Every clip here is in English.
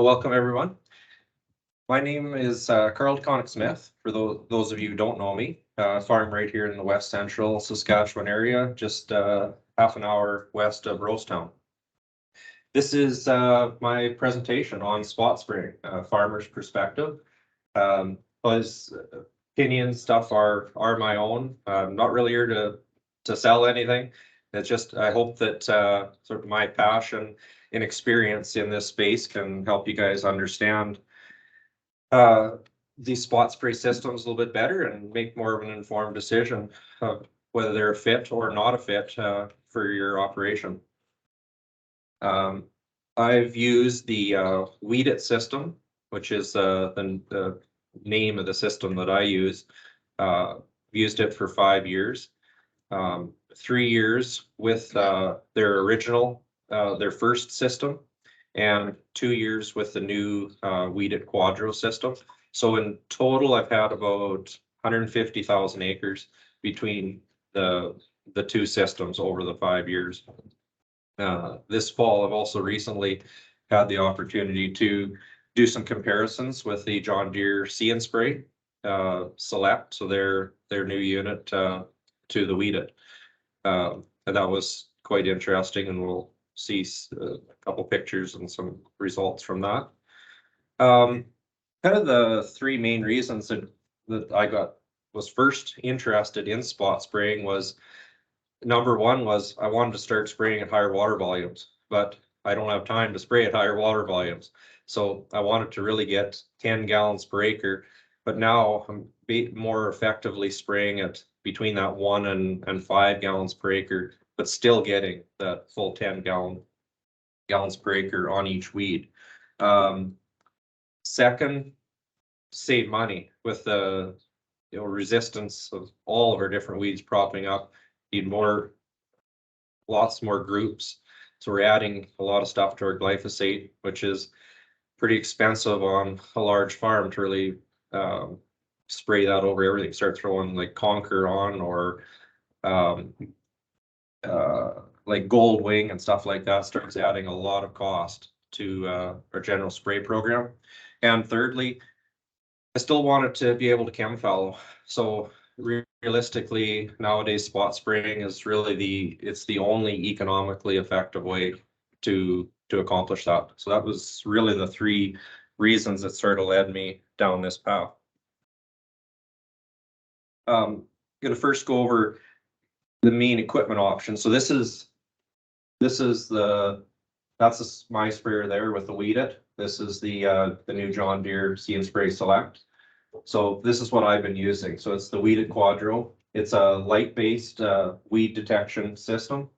Welcome everyone. My name is Carl deConinck Smith. For those of you who don't know me, farm right here in the west central Saskatchewan area, just half an hour west of Rosetown. This is my presentation on spot spraying, farmer's perspective. His opinions stuff are my own. I'm not really here to sell anything. It's just I hope that sort of my passion and experience in this space can help you guys understand these spot spray systems a little bit better and make more of an informed decision of whether they're a fit or not a fit for your operation. I've used the Weed It system, which is the name of the system that I use. Used it for 5 years. 3 years with their original, their first system, and 2 years with the new Weed It Quadro system. So in total, I've had about 150,000 acres between the two systems over the 5 years. This fall, I've also recently had the opportunity to do some comparisons with the John Deere See and Spray Select, so their new unit to the Weed It. And that was quite interesting, and we'll see a couple pictures and some results from that. Kind of the three main reasons that I was first interested in spot spraying was, number one was I wanted to start spraying at higher water volumes, but I don't have time to spray at higher water volumes. So I wanted to really get 10 gallons per acre, but now I'm more effectively spraying at between that 1 and 5 gallons per acre, but still getting that full 10 gallons per acre on each weed. Second, save money with the resistance of all of our different weeds propping up. Need lots more groups. So we're adding a lot of stuff to our glyphosate, which is pretty expensive on a large farm to really spray that over everything. Start throwing like Conquer on, or like Gold Wing and stuff like that starts adding a lot of cost to our general spray program. And thirdly, I still wanted to be able to chem fallow. So realistically, nowadays spot spraying is really it's the only economically effective way to accomplish that. So that was really the three reasons that sort of led me down this path. I'm going to first go over the main equipment options. So that's my sprayer there with the Weed It. This is the new John Deere See and Spray Select. So this is what I've been using. So it's the Weed It Quadro. It's a light-based weed detection system.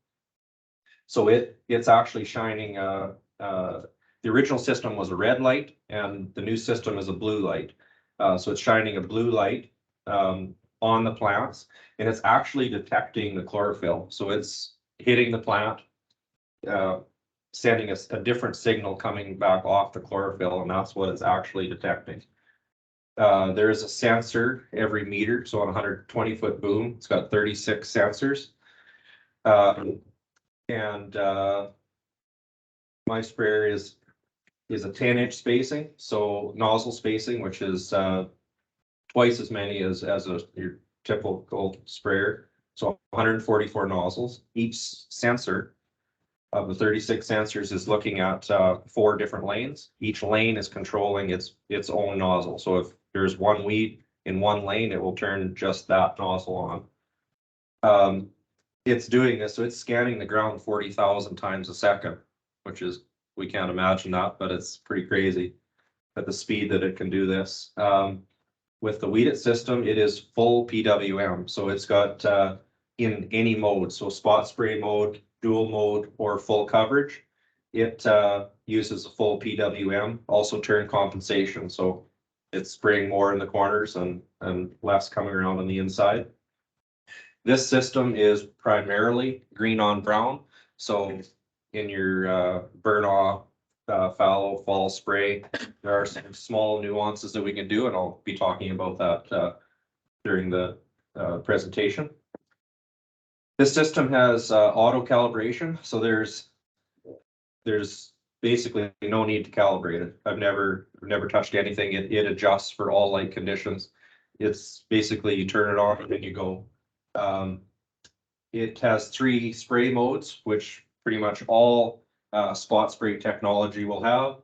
So it's actually shining. The original system was a red light, and the new system is a blue light. So it's shining a blue light on the plants, and it's actually detecting the chlorophyll. So it's hitting the plant, sending a different signal coming back off the chlorophyll, and that's what it's actually detecting. There is a sensor every meter, so on a 120-foot boom, it's got 36 sensors. And my sprayer is a 10-inch spacing, so nozzle spacing, which is twice as many as your typical sprayer. So 144 nozzles. Each sensor of the 36 sensors is looking at 4 different lanes. Each lane is controlling its own nozzle. So if there's one weed in one lane, it will turn just that nozzle on. It's doing this, so it's scanning the ground 40,000 times a second, which is, we can't imagine that, but it's pretty crazy at the speed that it can do this. With the Weed It system, it is full PWM, so it's got in any mode, so spot spray mode, dual mode, or full coverage. It uses a full PWM, also turn compensation, so it's spraying more in the corners and less coming around on the inside. This system is primarily green on brown, so in your burn off, fallow, fall spray, there are some small nuances that we can do, and I'll be talking about that during the presentation. This system has auto calibration, so there's basically no need to calibrate it. I've never touched anything. It adjusts for all light conditions. It's basically you turn it on and then you go. It has 3 spray modes, which pretty much all spot spray technology will have.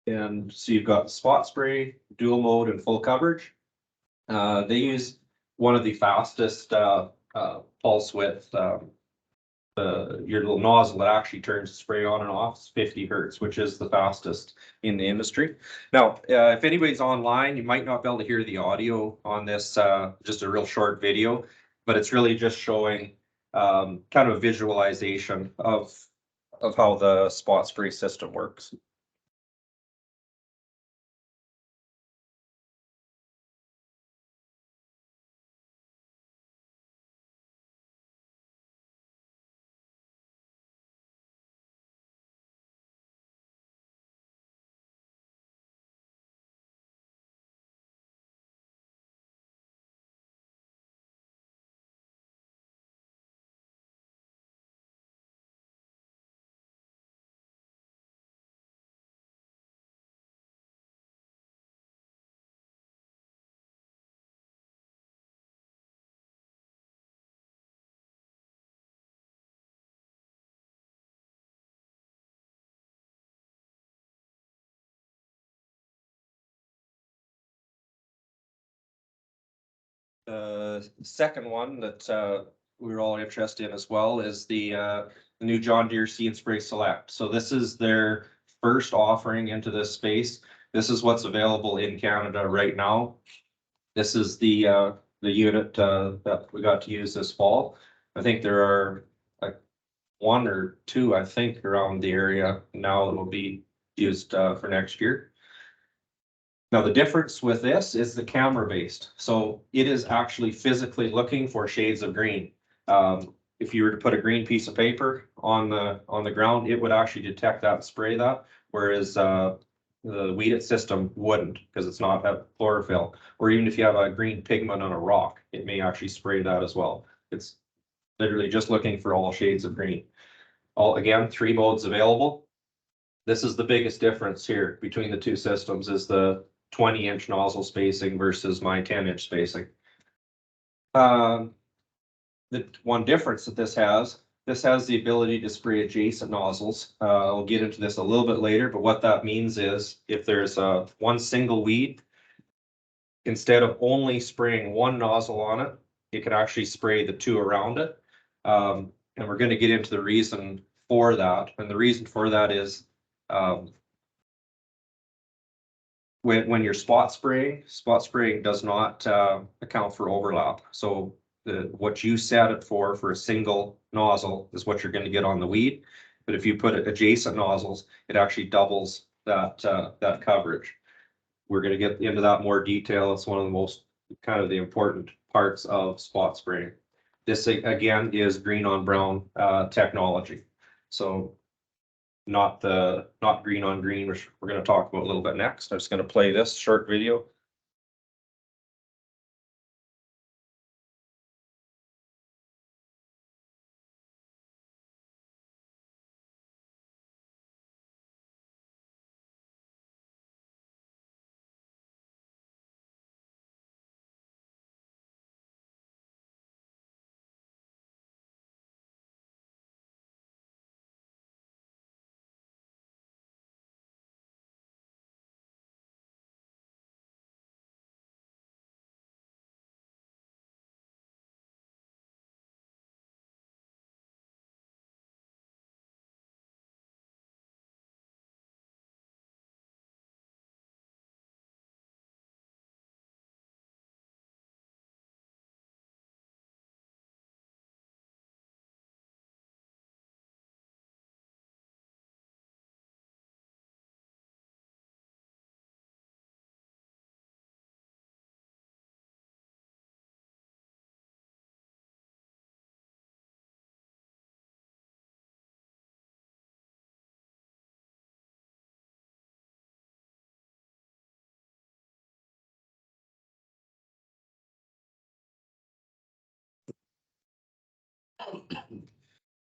And so you've got spot spray, dual mode, and full coverage. They use one of the fastest pulse width. Your little nozzle that actually turns the spray on and off is 50 hertz, which is the fastest in the industry. Now, if anybody's online, you might not be able to hear the audio on this, just a real short video, but it's really just showing kind of a visualization of how the spot spray system works. The second one that we were all interested in as well is the new John Deere See and Spray Select. So this is their first offering into this space. This is what's available in Canada right now. This is the unit that we got to use this fall. I think there are like 1 or 2, I think, around the area now that will be used for next year. Now, the difference with this is the camera based. So it is actually physically looking for shades of green. If you were to put a green piece of paper on the ground, it would actually detect that and spray that. Whereas the Weed It system wouldn't, because it's not have chlorophyll. Or even if you have a green pigment on a rock, it may actually spray that as well. It's literally just looking for all shades of green. Again, 3 modes available. This is the biggest difference here between the 2 systems is the 20-inch nozzle spacing versus my 10-inch spacing. The one difference that this has the ability to spray adjacent nozzles. I'll get into this a little bit later, but what that means is if there's one single weed, instead of only spraying one nozzle on it, it can actually spray the 2 around it. And we're going to get into the reason for that. And the reason for that is when you're spot spraying does not account for overlap. So what you set it for a single nozzle is what you're going to get on the weed. But if you put adjacent nozzles, it actually doubles that coverage. We're going to get into that more detail. It's one of the most kind of the important parts of spot spraying. This again is green on brown technology. So not green on green, which we're going to talk about a little bit next. I'm just going to play this short video.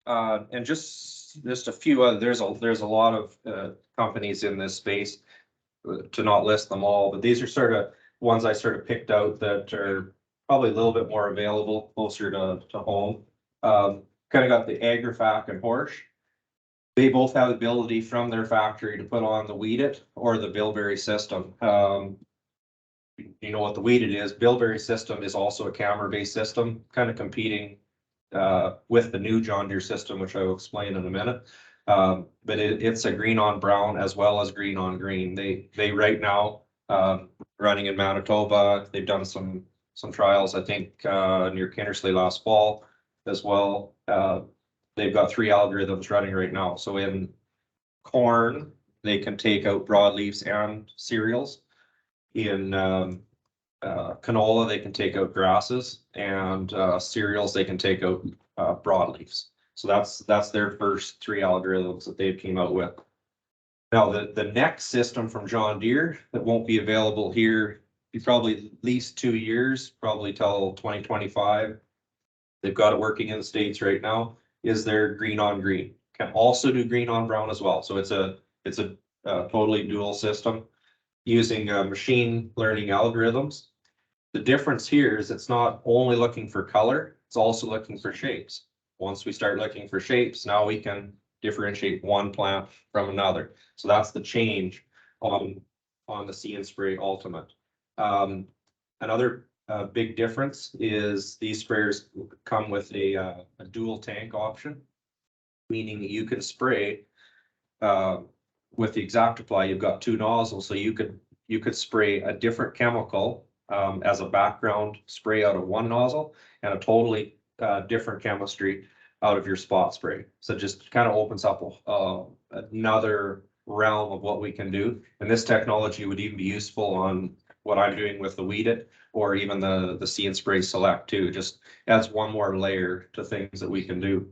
And just just a few other, there's a lot of companies in this space, to not list them all, but these are sort of ones I sort of picked out that are probably a little bit more available, closer to home. Kind of got the Agrifac and Horsch. They both have the ability from their factory to put on the Weed It or the Bilberry system. You know what the Weed It is. Bilberry system is also a camera-based system, kind of competing with the new John Deere system, which I will explain in a minute. But it's a green on brown as well as green on green. They right now running in Manitoba. They've done some trials, I think, near Kindersley last fall as well. They've got 3 algorithms running right now. So in corn, they can take out broadleaves and cereals. In canola, they can take out grasses, and cereals, they can take out broadleaves. So that's their first 3 algorithms that they've came out with. Now the next system from John Deere that won't be available here, probably at least 2 years, probably till 2025. They've got it working in the States right now, is their green on green. Can also do green on brown as well. So it's a totally dual system using machine learning algorithms. The difference here is it's not only looking for color, it's also looking for shapes. Once we start looking for shapes, now we can differentiate one plant from another. So that's the change on the See and Spray Ultimate. Another big difference is these sprayers come with a dual tank option, meaning you can spray with the ExactApply. You've got 2 nozzles, so you could spray a different chemical as a background spray out of one nozzle, and a totally different chemistry out of your spot spray. So it just kind of opens up another realm of what we can do. And this technology would even be useful on what I'm doing with the Weed It, or even the See and Spray Select too. Just adds one more layer to things that we can do.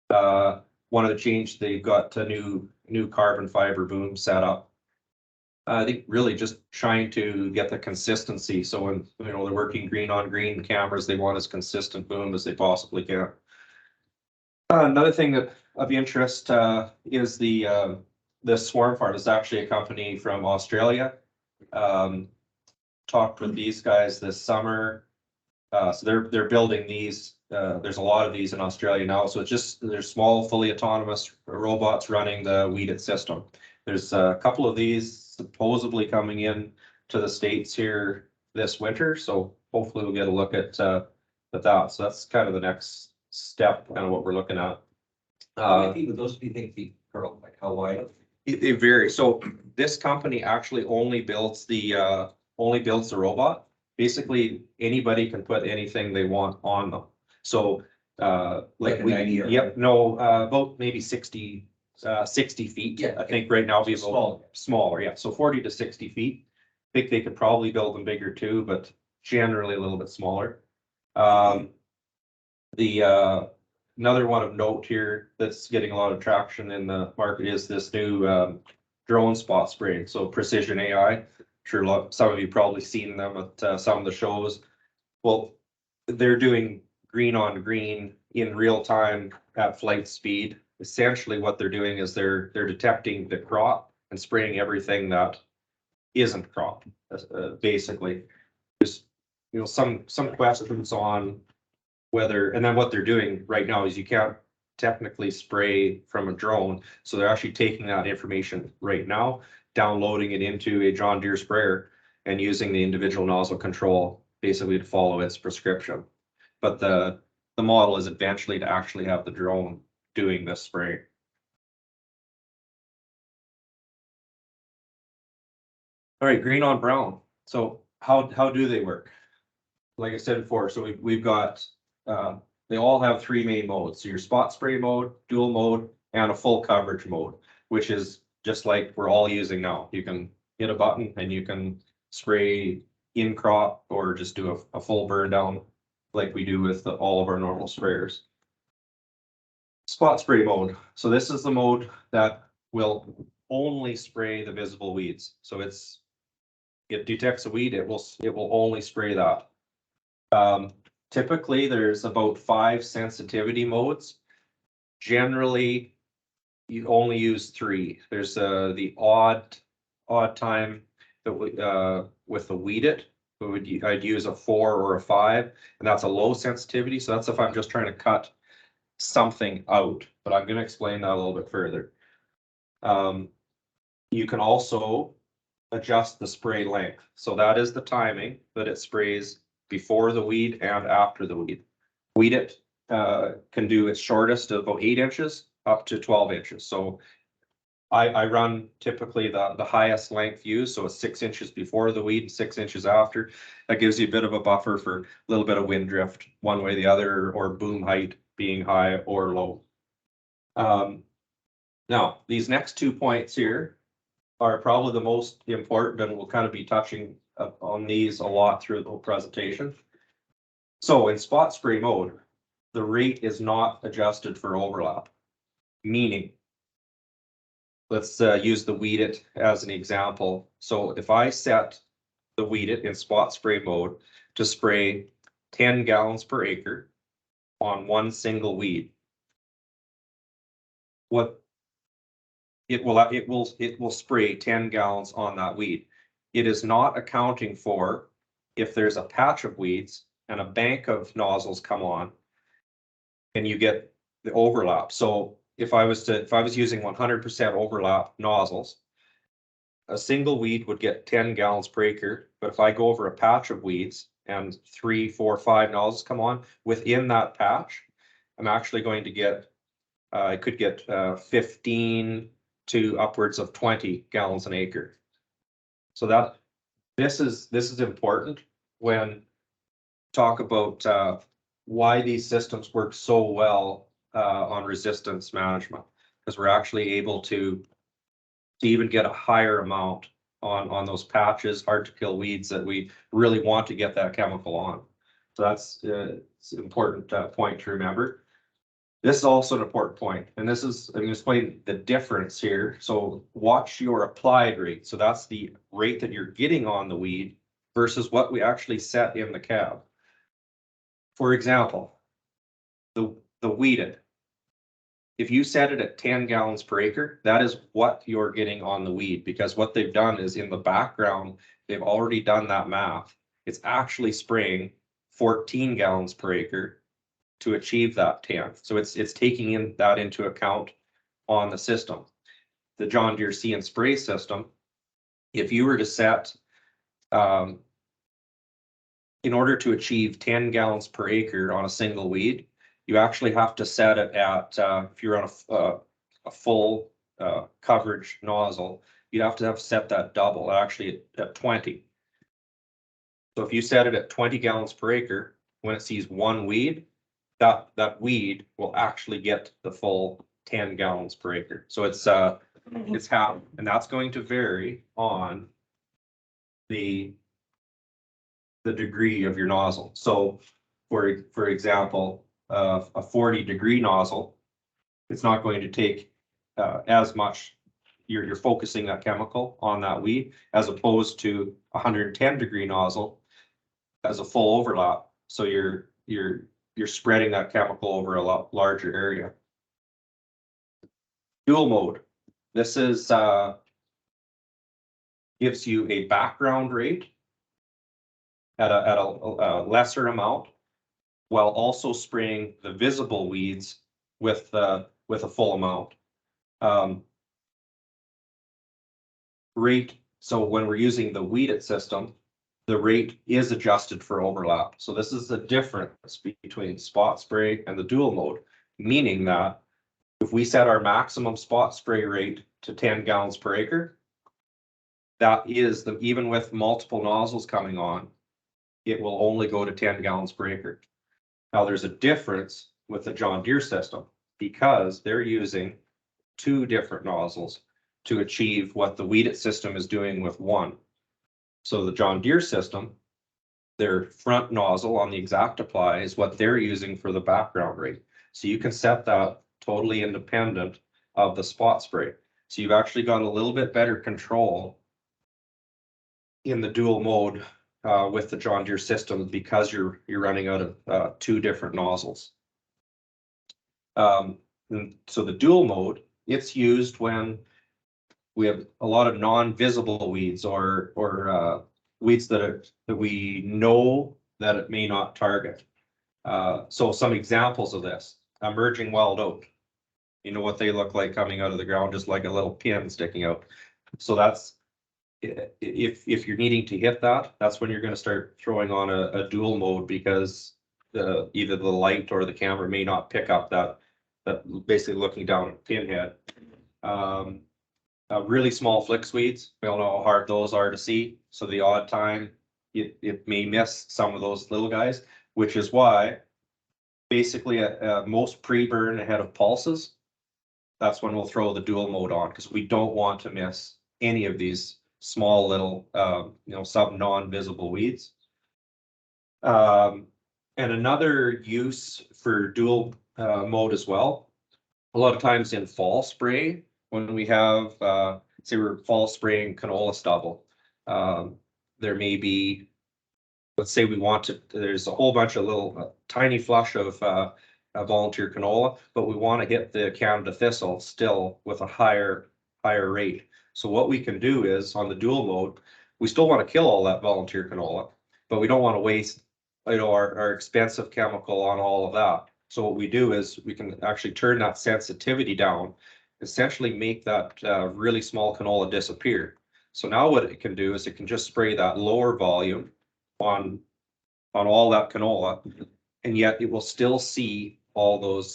One of the change, they've got a new carbon fiber boom set up. I think really just trying to get the consistency. So when they're working green on green cameras, they want as consistent boom as they possibly can. Another thing that of interest is the Swarm Farm. Is actually a company from Australia. Talked with these guys this summer. So they're building these. There's a lot of these in Australia now. So it's just, there's small, fully autonomous robots running the Weed It system. There's a couple of these supposedly coming in to the States here this winter. So hopefully we'll get a look at that. So that's kind of the next step, kind of what we're looking at. How many feet would those be, think feet, Carl? Like how wide? It varies. So this company actually only builds the robot. Basically, anybody can put anything they want on them. So Like a 90 or- yep, no, about maybe 60 feet. Yeah, I think right now be so about smaller, yeah. So 40 to 60 feet. I think they could probably build them bigger too, but generally a little bit smaller. Another one of note here that's getting a lot of traction in the market is this new drone spot spraying. So Precision AI. Sure, some of you probably seen them at some of the shows. Well, they're doing green on green in real time at flight speed. Essentially what they're doing is they're detecting the crop and spraying everything that isn't crop. Basically, just some questions on whether, and then what they're doing right now is you can't technically spray from a drone. So they're actually taking that information right now, downloading it into a John Deere sprayer and using the individual nozzle control basically to follow its prescription. But the model is eventually to actually have the drone doing this spray. All right, green on brown. So how do they work? Like I said before, so we've got they all have 3 main modes. So your spot spray mode, dual mode, and a full coverage mode, which is just like we're all using now. You can hit a button and you can spray in crop or just do a full burn down like we do with all of our normal sprayers. Spot spray mode. So this is the mode that will only spray the visible weeds. So it detects a weed, it will only spray that. Typically there's about 5 sensitivity modes. Generally, you only use 3. There's the odd time that with the weed it, I'd use a 4 or a 5, and that's a low sensitivity. So that's if I'm just trying to cut something out, but I'm going to explain that a little bit further. You can also adjust the spray length. So that is the timing that it sprays before the weed and after the weed. Weed it can do its shortest of about 8 inches up to 12 inches. So I run typically the highest length used, so it's 6 inches before the weed and 6 inches after. That gives you a bit of a buffer for a little bit of wind drift one way or the other, or boom height being high or low. Now, these next 2 points here are probably the most important, and we'll kind of be touching on these a lot through the whole presentation. So in spot spray mode, the rate is not adjusted for overlap, meaning, let's use the weed it as an example. So if I set the weed it in spot spray mode to spray 10 gallons per acre on one single weed, what it will spray 10 gallons on that weed. It is not accounting for if there's a patch of weeds and a bank of nozzles come on and you get the overlap. So if I was using 100% overlap nozzles, a single weed would get 10 gallons per acre. But if I go over a patch of weeds and 3, 4, 5 nozzles come on within that patch, I'm actually going to get, I could get 15 to upwards of 20 gallons an acre. So that this is important when talk about why these systems work so well on resistance management, because we're actually able to even get a higher amount on those patches, hard to kill weeds that we really want to get that chemical on. So that's it's an important point to remember. This is also an important point, and this is, I'm going to explain the difference here. So watch your applied rate. So that's the rate that you're getting on the weed versus what we actually set in the cab. For example, the weeded, if you set it at 10 gallons per acre, that is what you're getting on the weed, because what they've done is in the background, they've already done that math. It's actually spraying 14 gallons per acre to achieve that 10. So it's taking that into account on the system. The John Deere See and Spray system, if you were to set, in order to achieve 10 gallons per acre on a single weed, you actually have to set it at, if you're on a full coverage nozzle, you'd have to set that double, actually at 20. So if you set it at 20 gallons per acre, when it sees one weed, that weed will actually get the full 10 gallons per acre. So it's half, and that's going to vary on the degree of your nozzle. So for example, a 40-degree nozzle, it's not going to take as much. You're focusing that chemical on that weed, as opposed to a 110-degree nozzle as a full overlap. So you're spreading that chemical over a lot larger area. Dual mode. This is gives you a background rate at a lesser amount, while also spraying the visible weeds with a full amount. Rate. So when we're using the weed it system, the rate is adjusted for overlap. So this is the difference between spot spray and the dual mode, meaning that if we set our maximum spot spray rate to 10 gallons per acre, that is even with multiple nozzles coming on, it will only go to 10 gallons per acre. Now there's a difference with the John Deere system because they're using 2 different nozzles to achieve what the weed it system is doing with 1. So the John Deere system, their front nozzle on the exact apply is what they're using for the background rate. So you can set that totally independent of the spot spray. So you've actually got a little bit better control in the dual mode with the John Deere system, because you're running out of 2 different nozzles. And so the dual mode it's used when we have a lot of non-visible weeds or weeds that we know that it may not target. So some examples of this: emerging wild oat. You know what they look like coming out of the ground, just like a little pin sticking out. So that's if you're needing to hit that, that's when you're going to start throwing on a dual mode, because either the light or the camera may not pick up that basically looking down at a pinhead. Really small flick weeds, we all know how hard those are to see. So the odd time it may miss some of those little guys, which is why basically most pre-burn ahead of pulses, that's when we'll throw the dual mode on, because we don't want to miss any of these small little, some non-visible weeds. And another use for dual mode as well, a lot of times in fall spray, when we have, say we're fall spraying canola stubble, there may be, let's say we want to, there's a whole bunch of little tiny flush of volunteer canola, but we want to hit the Canada thistle still with a higher rate. So what we can do is on the dual mode, we still want to kill all that volunteer canola, but we don't want to waste, our expensive chemical on all of that. So what we do is we can actually turn that sensitivity down, essentially make that really small canola disappear. So now what it can do is it can just spray that lower volume on all that canola, and yet it will still see all those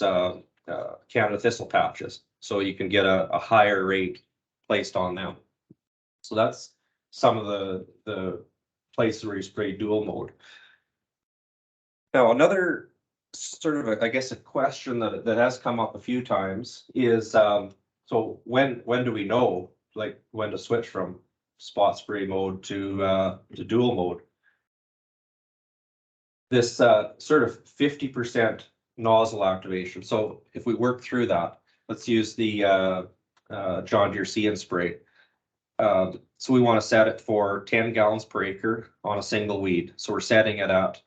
Canada thistle patches. So you can get a higher rate placed on them. So that's some of the places where you spray dual mode. Now, another sort of, I guess, a question that has come up a few times is, so when do we know, like, when to switch from spot spray mode to dual mode? This sort of 50% nozzle activation. So if we work through that, let's use the John Deere See and Spray. So we want to set it for 10 gallons per acre on a single weed. So we're setting it at,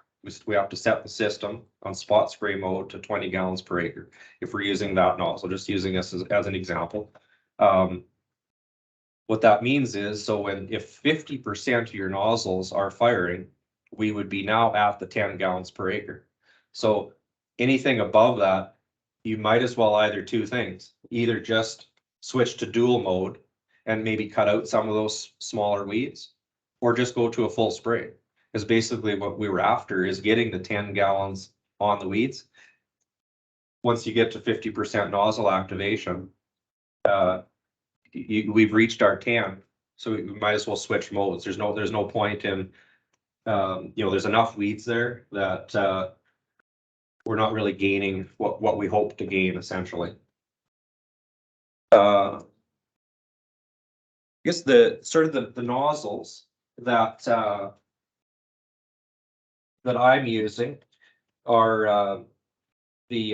we have to set the system on spot spray mode to 20 gallons per acre if we're using that nozzle, just using this as an example. What that means is, so if 50% of your nozzles are firing, we would be now at the 10 gallons per acre. So anything above that, you might as well either two things, either just switch to dual mode and maybe cut out some of those smaller weeds, or just go to a full spray. Because basically what we were after is getting the 10 gallons on the weeds. Once you get to 50% nozzle activation, we've reached our 10, so we might as well switch modes. There's no point in, there's enough weeds there that we're not really gaining what we hope to gain, essentially. I guess the sort of the nozzles that I'm using are the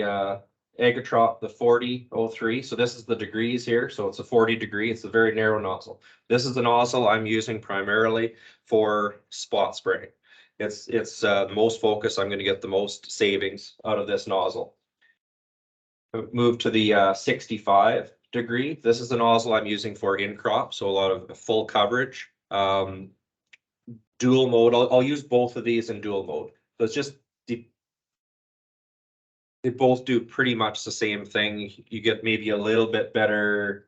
Agatrop, the 4003. So this is the degrees here. So it's a 40 degree. It's a very narrow nozzle. This is the nozzle I'm using primarily for spot spraying. It's the most focused. I'm going to get the most savings out of this nozzle. Move to the 65 degree. This is the nozzle I'm using for in crop. So a lot of full coverage. Dual mode. I'll use both of these in dual mode. So it's just they both do pretty much the same thing. You get maybe a little bit better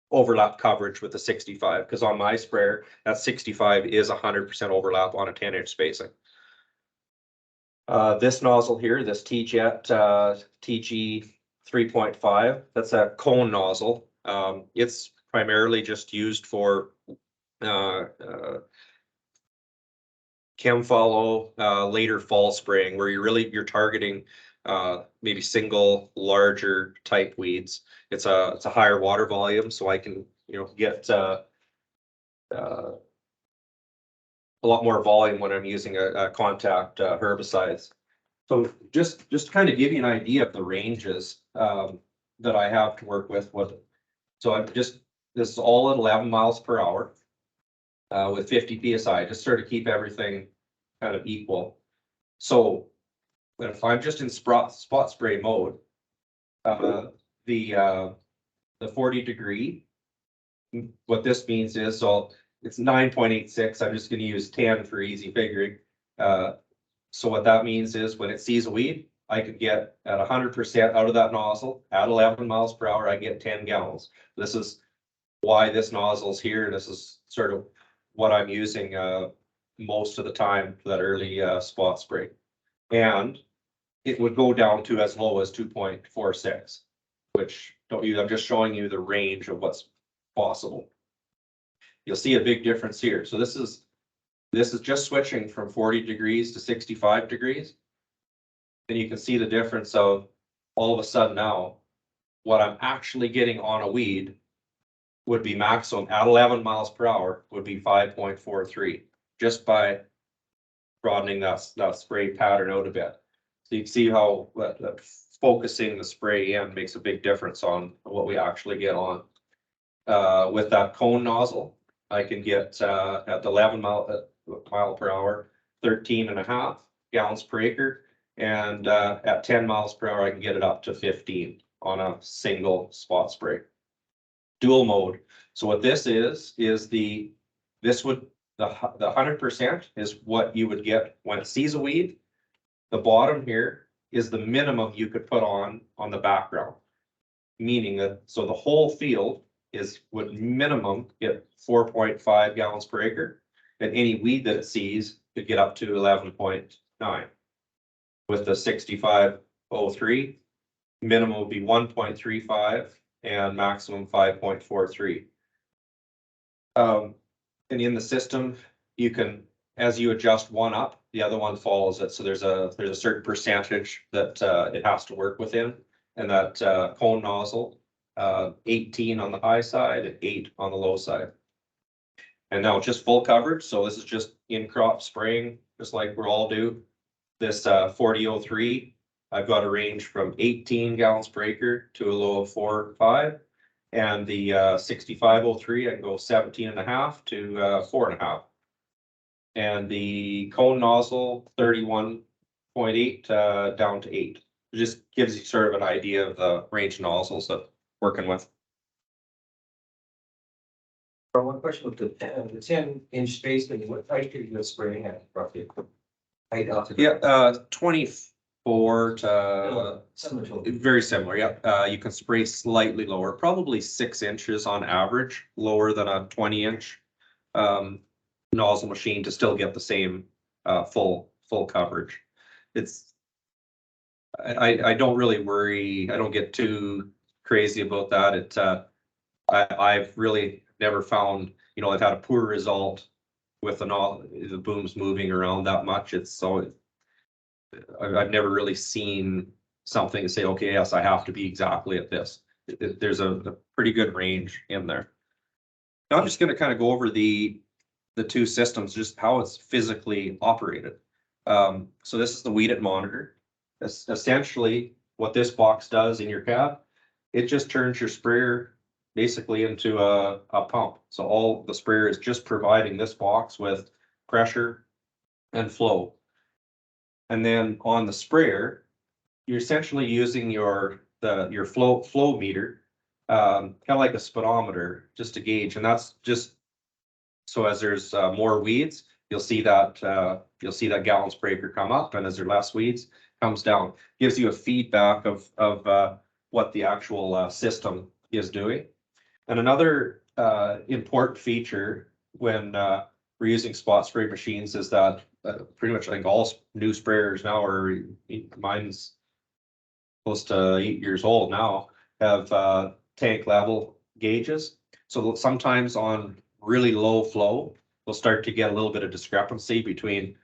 overlap coverage with the 65, because on my sprayer, that 65 is 100% overlap on a 10-inch spacing. This nozzle here, this T-Jet TG 3.5, that's a cone nozzle. It's primarily just used for chem follow, later fall spraying, where you're targeting maybe single larger type weeds. It's a higher water volume, so I can get a lot more volume when I'm using a contact herbicides. So just kind of give you an idea of the ranges that I have to work with. So this is all at 11 miles per hour. With 50 psi, just sort of keep everything kind of equal. So if I'm just in spot spray mode, the 40-degree, what this means is, so it's 9.86. I'm just going to use 10 for easy figuring. So what that means is when it sees a weed, I could get at 100% out of that nozzle at 11 miles per hour. I get 10 gallons. This is why this nozzle's here. This is sort of what I'm using most of the time for that early spot spray. And it would go down to as low as 2.46, which I'm just showing you the range of what's possible. You'll see a big difference here. So this is just switching from 40 degrees to 65 degrees. And you can see the difference of all of a sudden now, what I'm actually getting on a weed would be maximum at 11 miles per hour would be 5.43, just by broadening that spray pattern out a bit. So you can see how that focusing the spray in makes a big difference on what we actually get on. With that cone nozzle, I can get at 11 mile per hour, 13.5 gallons per acre. And at 10 miles per hour, I can get it up to 15 on a single spot spray. Dual mode. So what this is the 100% is what you would get when it sees a weed. The bottom here is the minimum you could put on the background, meaning that so the whole field would minimum get 4.5 gallons per acre, and any weed that it sees could get up to 11.9. With the 6503, minimum would be 1.35 and maximum 5.43. And in the system, you can, as you adjust one up, the other one follows it. So there's a certain percentage that it has to work within, and that cone nozzle, 18 on the high side and 8 on the low side. And now just full coverage. So this is just in crop spraying, just like we all do. This 4003, I've got a range from 18 gallons per acre to a low of 4.5. And the 6503, I can go 17.5 to 4.5. And the cone nozzle 31.8 down to 8. It just gives you sort of an idea of the range of nozzles that we're working with. One question with the 10-inch spacing, what height are you spraying at roughly? Height altitude? Yeah, 24 to similar to very similar. Yeah, you can spray slightly lower, probably 6 inches on average, lower than a 20-inch nozzle machine to still get the same full coverage. I don't really worry. I don't get too crazy about that. I've really never found, I've had a poor result with the booms moving around that much. I've never really seen something to say, okay, yes, I have to be exactly at this. There's a pretty good range in there. Now I'm just going to kind of go over the two systems, just how it's physically operated. So this is the weed it monitor. Essentially, what this box does in your cab, it just turns your sprayer basically into a pump. So all the sprayer is just providing this box with pressure and flow. And then on the sprayer, you're essentially using your flow meter, kind of like a speedometer, just to gauge. And that's just so as there's more weeds, you'll see that gallons per acre come up, and as there are less weeds, comes down. Gives you a feedback of what the actual system is doing. And another important feature when we're using spot spray machines is that pretty much I think all new sprayers now mine's close to 8 years old now, have tank level gauges. So sometimes on really low flow, we'll start to get a little bit of discrepancy between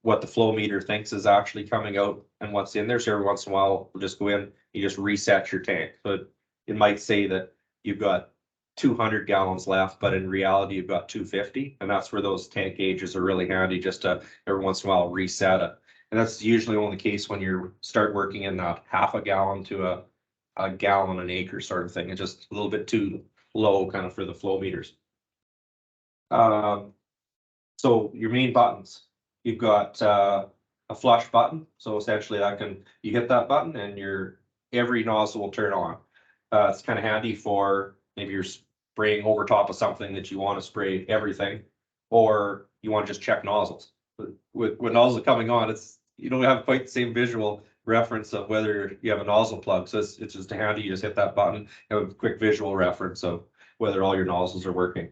what the flow meter thinks is actually coming out and what's in there. So every once in a while, we'll just go in, you just reset your tank. But it might say that you've got 200 gallons left, but in reality, you've got 250. And that's where those tank gauges are really handy, just to every once in a while reset it. And that's usually only the case when you start working in that half a gallon to a gallon an acre sort of thing. It's just a little bit too low kind of for the flow meters. So your main buttons, you've got a flush button. So essentially you hit that button and every nozzle will turn on. It's kind of handy for maybe you're spraying over top of something that you want to spray everything, or you want to just check nozzles. But with nozzles coming on, you don't have quite the same visual reference of whether you have a nozzle plug. So it's just handy. You just hit that button, have a quick visual reference of whether all your nozzles are working.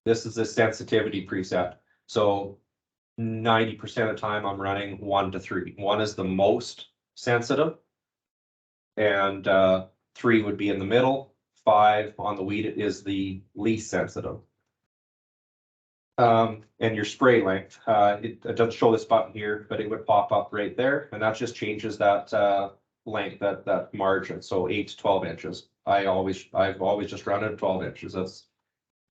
This is a sensitivity preset. So 90% of the time I'm running 1 to 3. 1 is the most sensitive, and 3 would be in the middle. 5 on the weed is the least sensitive. And your spray length, it doesn't show this button here, but it would pop up right there, and that just changes that length, that margin. So 8 to 12 inches. I've always just run it at 12 inches. That's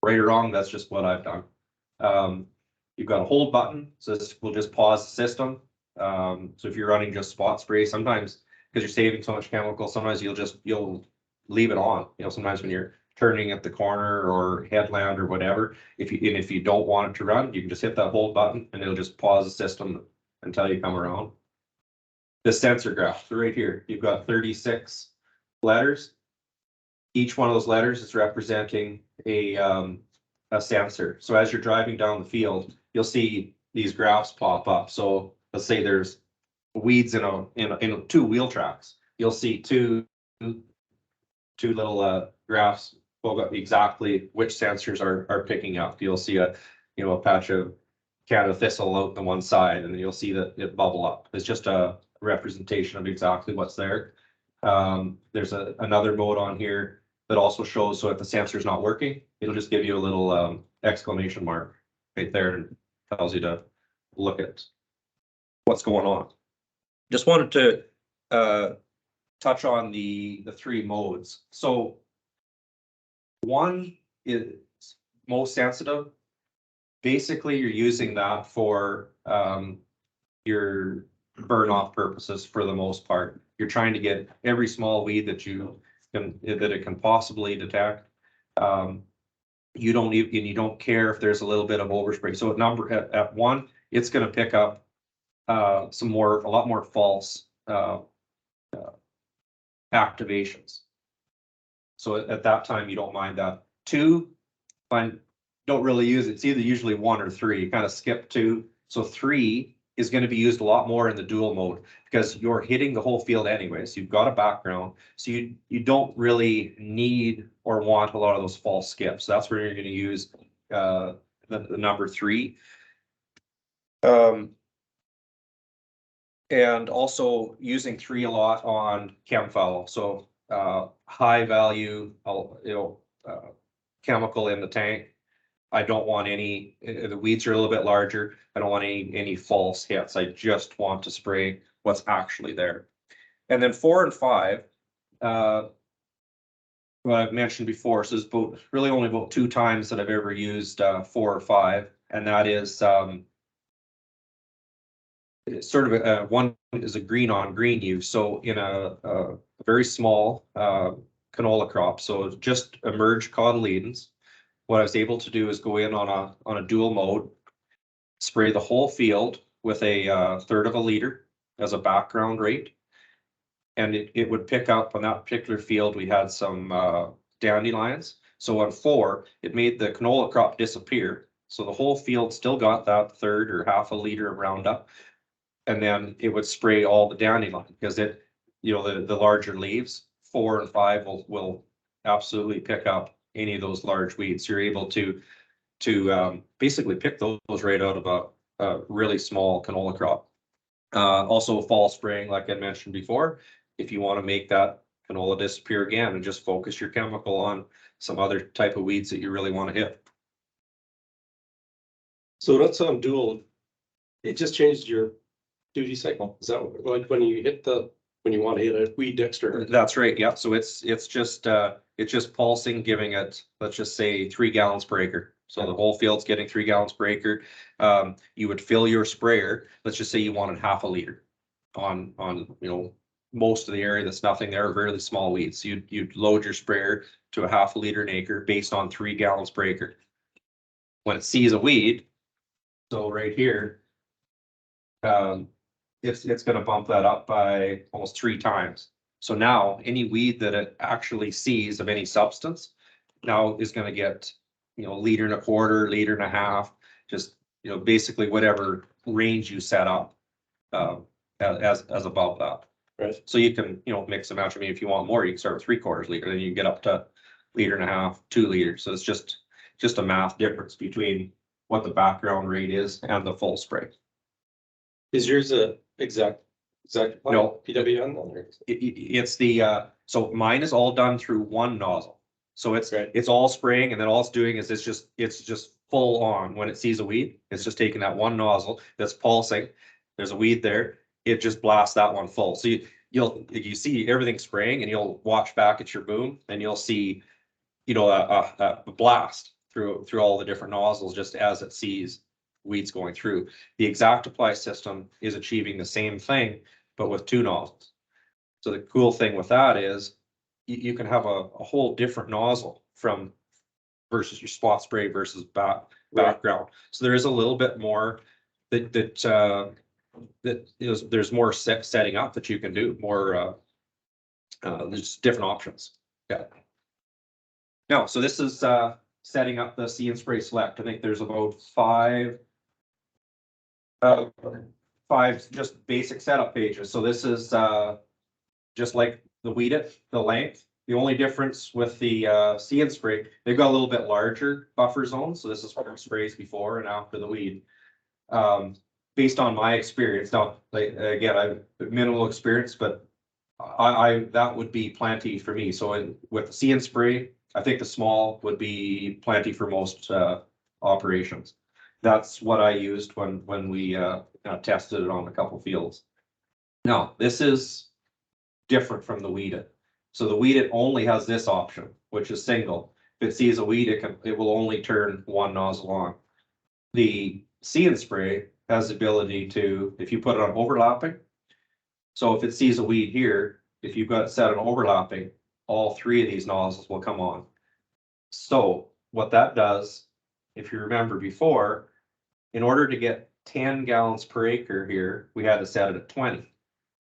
right or wrong. That's just what I've done. You've got a hold button, so this will just pause the system. So if you're running just spot spray, sometimes because you're saving so much chemical, sometimes you'll leave it on. You know, sometimes when you're turning at the corner or headland or whatever, if you don't want it to run, you can just hit that hold button and it'll just pause the system until you come around. The sensor graph, so right here, you've got 36 letters. Each one of those letters is representing a sensor. So as you're driving down the field, you'll see these graphs pop up. So let's say there's weeds in 2 wheel tracks. You'll see two little graphs about exactly which sensors are picking up. You'll see a patch of Canada thistle out the one side, and then you'll see that it bubble up. It's just a representation of exactly what's there. There's another mode on here that also shows, so if the sensor's not working, it'll just give you a little exclamation mark right there and tells you to look at what's going on. Just wanted to touch on the 3 modes. So 1 is most sensitive. Basically, you're using that for your burn off purposes for the most part. You're trying to get every small weed that it can possibly detect. You don't care if there's a little bit of overspray. So at 1, it's going to pick up a lot more false activations. So at that time, you don't mind that. 2, don't really use it. It's either usually 1 or 3. You kind of skip 2. So 3 is going to be used a lot more in the dual mode because you're hitting the whole field anyways. You've got a background, so you don't really need or want a lot of those false skips. That's where you're going to use the number 3. And also using 3 a lot on chem fallow. So high value, chemical in the tank. I don't want any, the weeds are a little bit larger. I don't want any false hits. I just want to spray what's actually there. And then 4 and 5, what I've mentioned before, so there's really only about 2 times that I've ever used 4 or 5, and that is it's sort of one is a green on green use. So in a very small canola crop, so just emerged cotyledons, what I was able to do is go in on a dual mode, spray the whole field with a third of a liter as a background rate. And it would pick up on that particular field. We had some dandelions. So on 4, it made the canola crop disappear. So the whole field still got that third or half a liter of Roundup. And then it would spray all the dandelion because the larger leaves, 4 and 5 will absolutely pick up any of those large weeds. You're able to basically pick those right out of a really small canola crop. Also fall spraying, like I mentioned before, if you want to make that canola disappear again and just focus your chemical on some other type of weeds that you really want to hit. So that's on dual. It just changed your duty cycle. Is that like when you want to hit a weed extra? That's right. Yeah. So it's just pulsing, giving it, let's just say 3 gallons per acre. So the whole field's getting 3 gallons per acre. You would fill your sprayer. Let's just say you wanted half a liter on most of the area that's nothing there, really small weeds. So you'd load your sprayer to a half a liter an acre based on 3 gallons per acre. When it sees a weed, so right here, it's going to bump that up by almost 3 times. So now any weed that it actually sees of any substance now is gonna get, liter and a quarter, liter and a half, just, basically whatever range you set up. As above that. Right. So you can, mix and match. I mean, if you want more, you can start with 3/4 liter, then you get up to liter and a half, 2 liters. So it's just a math difference between what the background rate is and the full spray. Is yours a exact No. PWN then, or? It's the, so mine is all done through one nozzle. So it's, Right. it's all spraying, and then all it's doing is it's just full on. When it sees a weed, it's just taking that one nozzle that's pulsing. There's a weed there, it just blasts that one full. So you see everything spraying, and you'll watch back at your boom and you'll see, a blast through all the different nozzles just as it sees weeds going through. The exact apply system is achieving the same thing, but with 2 nozzles. So the cool thing with that is you can have a whole different nozzle from versus your spot spray versus background. So there is a little bit more that is, there's more setting up that you can do, more there's different options. Yeah. No, so this is setting up the See and Spray Select. I think there's about 5 just basic setup pages. So this is just like the Weed It, the length. The only difference with the See and Spray, they've got a little bit larger buffer zones. So this is for sprays before and after the weed. Based on my experience, now, like, again, I have minimal experience, but I that would be plenty for me. So with the See and Spray, I think the small would be plenty for most operations. That's what I used when we tested it on a couple fields. Now, this is different from the Weed It. So the Weed It only has this option, which is single. If it sees a weed, it will only turn one nozzle on. The See and Spray has the ability to, if you put it on overlapping. So if it sees a weed here, if you've got it set on overlapping, all 3 of these nozzles will come on. So what that does, if you remember before, in order to get 10 gallons per acre here, we had to set it at 20.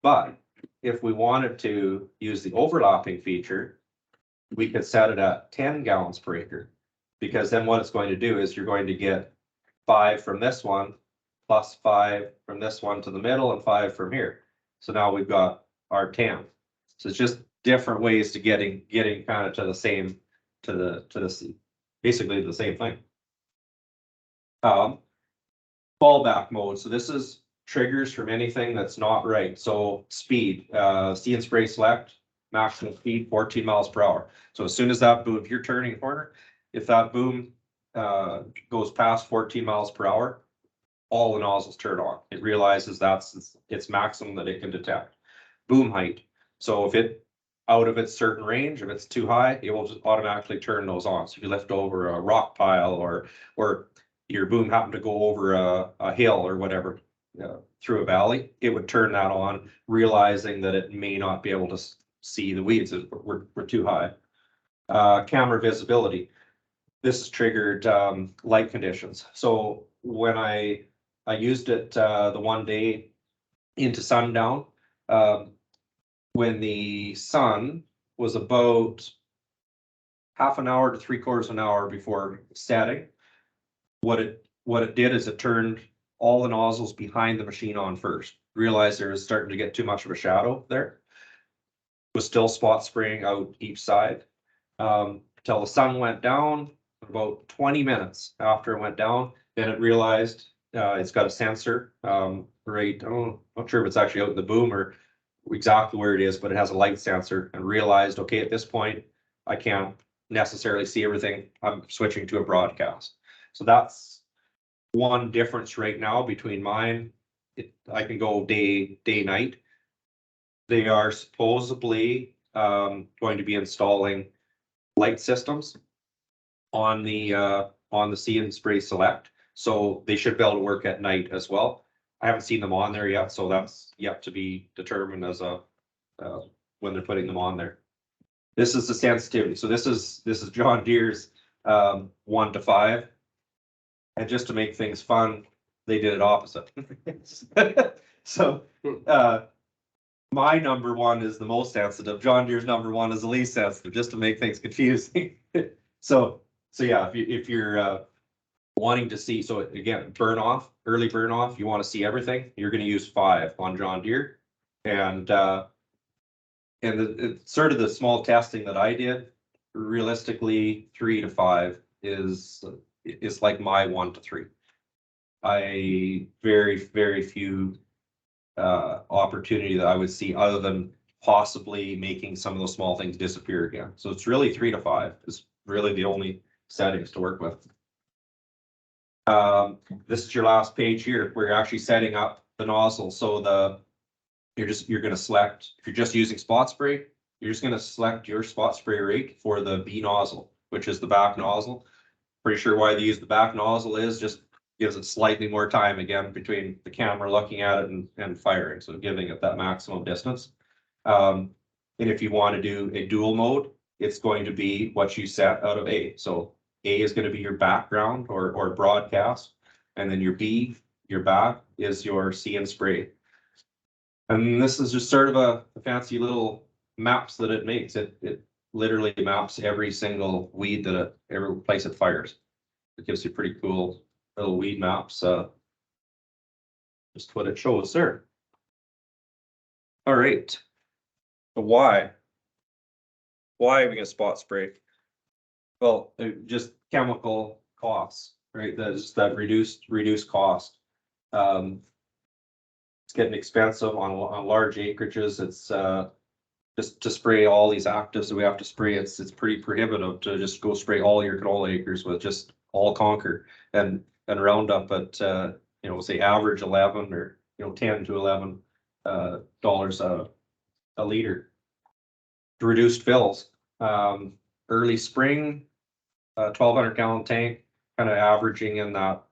But if we wanted to use the overlapping feature, we could set it at 10 gallons per acre. Because then what it's going to do is you're going to get 5 from this one, plus 5 from this one to the middle, and 5 from here. So now we've got our 10. So it's just different ways to getting kind of to the same, basically the same thing. Fallback mode. So this is triggers from anything that's not right. So speed, See and Spray Select, maximum speed 14 miles per hour. So as soon as that boom, if you're turning a corner, if that boom goes past 14 miles per hour, all the nozzles turn on. It realizes that's its maximum that it can detect. Boom height. So if it out of its certain range, if it's too high, it will just automatically turn those on. So if you lift over a rock pile or your boom happened to go over a hill or whatever through a valley, it would turn that on, realizing that it may not be able to see the weeds. We're too high. Camera visibility. This is triggered light conditions. So when I used it the one day into sundown, when the sun was about half an hour to 3/4 an hour before setting, what it did is it turned all the nozzles behind the machine on first. Realized there was starting to get too much of a shadow there. Was still spot spraying out each side till the sun went down. About 20 minutes after it went down, then it realized it's got a sensor right. I'm not sure if it's actually out in the boom or exactly where it is, but it has a light sensor, and realized, okay, at this point, I can't necessarily see everything. I'm switching to a broadcast. So that's one difference right now between mine. I can go day, night. They are supposedly going to be installing light systems on the See and Spray Select. So they should be able to work at night as well. I haven't seen them on there yet, so that's yet to be determined as when they're putting them on there. This is the sensitivity. So this is John Deere's 1 to 5. And just to make things fun, they did it opposite. So my number one is the most sensitive. John Deere's number one is the least sensitive, just to make things confusing. So yeah, if you're wanting to see, so again, early burn off, you want to see everything, you're going to use 5 on John Deere. And sort of the small testing that I did, realistically, 3 to 5 is like my 1 to 3. Very few opportunity that I would see other than possibly making some of those small things disappear again. So it's really 3 to 5 is really the only settings to work with. This is your last page here, where you're actually setting up the nozzle. So you're going to select, if you're just using spot spray, you're just going to select your spot spray rate for the B nozzle, which is the back nozzle. Pretty sure why they use the back nozzle is just gives it slightly more time again between the camera looking at it and firing, so giving it that maximum distance. And if you want to do a dual mode, it's going to be what you set out of A. So A is going to be your background or broadcast, and then your B, your back, is your see and spray. And this is just sort of a fancy little maps that it makes. It literally maps every single weed every place it fires. It gives you pretty cool little weed maps. Just what it shows there. All right. So why are we gonna spot spray? Well, just chemical costs, right? That's that reduced cost. It's getting expensive on large acreages. It's just to spray all these actives that we have to spray. It's pretty prohibitive to just go spray all your canola acres with just all Conquer and Roundup at say average 11 or 10 to 11 dollars a liter. Reduced fills. Early spring, 1,200 gallon tank, kind of averaging in that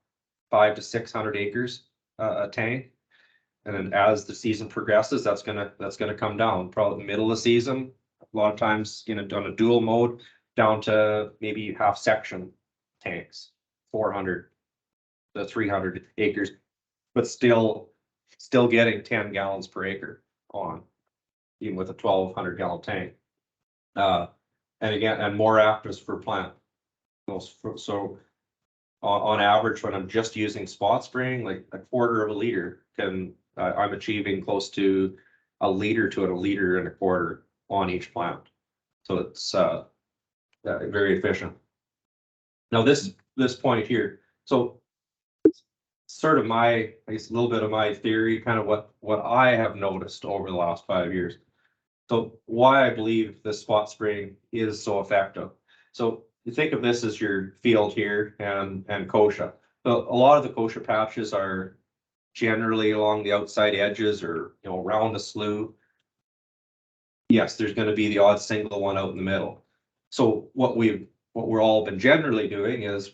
500 to 600 acres a tank. And then as the season progresses, that's gonna come down. Probably the middle of the season, a lot of times on a dual mode, down to maybe half section tanks, 400 to 300 acres, but still getting 10 gallons per acre on, even with a 1,200 gallon tank. And again, and more actives per plant. So on average, when I'm just using spot spraying, like a quarter of a liter I'm achieving close to a liter to a liter and a quarter on each plant. So it's very efficient. Now this point here, so sort of I guess a little bit of my theory, kind of what I have noticed over the last 5 years. So why I believe this spot spraying is so effective. So you think of this as your field here and kochia. So a lot of the kochia patches are generally along the outside edges or around a slough. Yes, there's going to be the odd single one out in the middle. So what we're all been generally doing is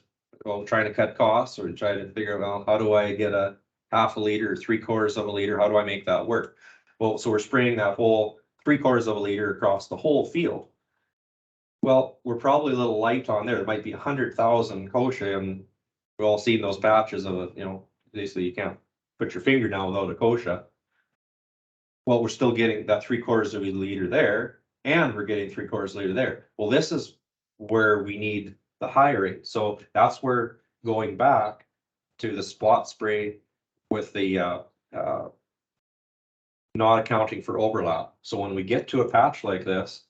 trying to cut costs or trying to figure out how do I get a half a liter or 3/4 of a liter, how do I make that work? Well, so we're spraying that whole 3/4 of a liter across the whole field. Well, we're probably a little light on there. There might be 100,000 kochia, and we've all seen those patches of basically you can't put your finger down without a kochia. Well, we're still getting that 3/4 of a liter there, and we're getting 3/4 liter there. Well, this is where we need the high rate. So that's where going back to the spot spray with the not accounting for overlap. So when we get to a patch like this,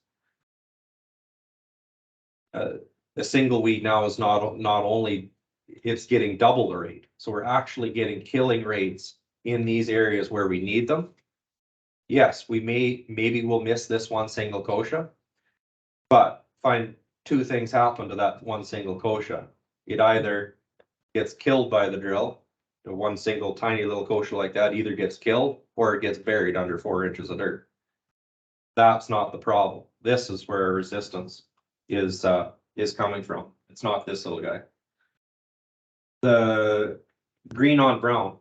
a single weed now is not only it's getting double the rate. So we're actually getting killing rates in these areas where we need them. Yes, maybe we'll miss this one single kochia, but find two things happen to that one single kochia. It either gets killed by the drill, the one single tiny little kochia like that either gets killed or it gets buried under 4 inches of dirt. That's not the problem. This is where resistance is coming from. It's not this little guy. The green on brown.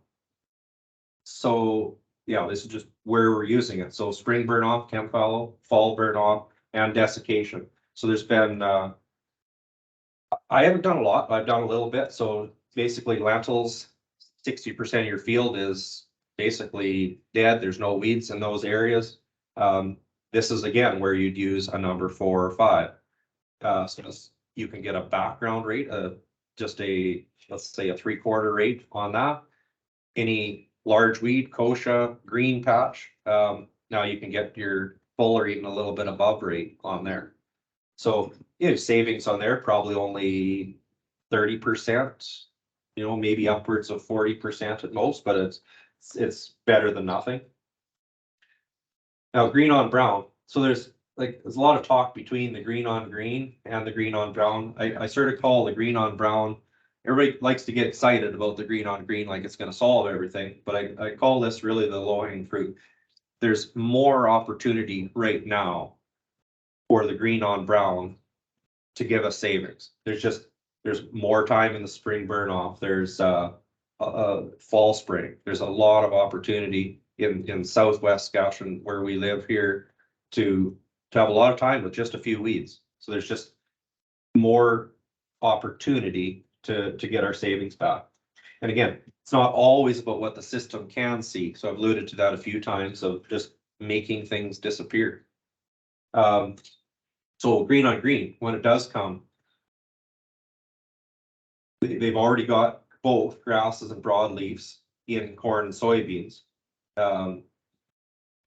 So yeah, this is just where we're using it. So spring burn off, chem fallow, fall burn off, and desiccation. So there's been I haven't done a lot, but I've done a little bit. So basically lentils, 60% of your field is basically dead. There's no weeds in those areas. This is again where you'd use a number 4 or 5. So you can get a background rate, just let's say a 3/4 rate on that. Any large weed, kochia, green patch, now you can get your full or even a little bit above rate on there. So, savings on there, probably only 30%, maybe upwards of 40% at most, but it's better than nothing. Now, green on brown. So there's a lot of talk between the green on green and the green on brown. I sort of call the green on brown. Everybody likes to get excited about the green on green, like it's going to solve everything, but I call this really the low hanging fruit. There's more opportunity right now for the green on brown to give us savings. There's more time in the spring burn off. There's fall spraying. There's a lot of opportunity in southwest Saskatchewan where we live here to have a lot of time with just a few weeds. So there's just more opportunity to get our savings back. And again, it's not always about what the system can see. So I've alluded to that a few times of just making things disappear. So green on green, when it does come, they've already got both grasses and broadleaves in corn and soybeans.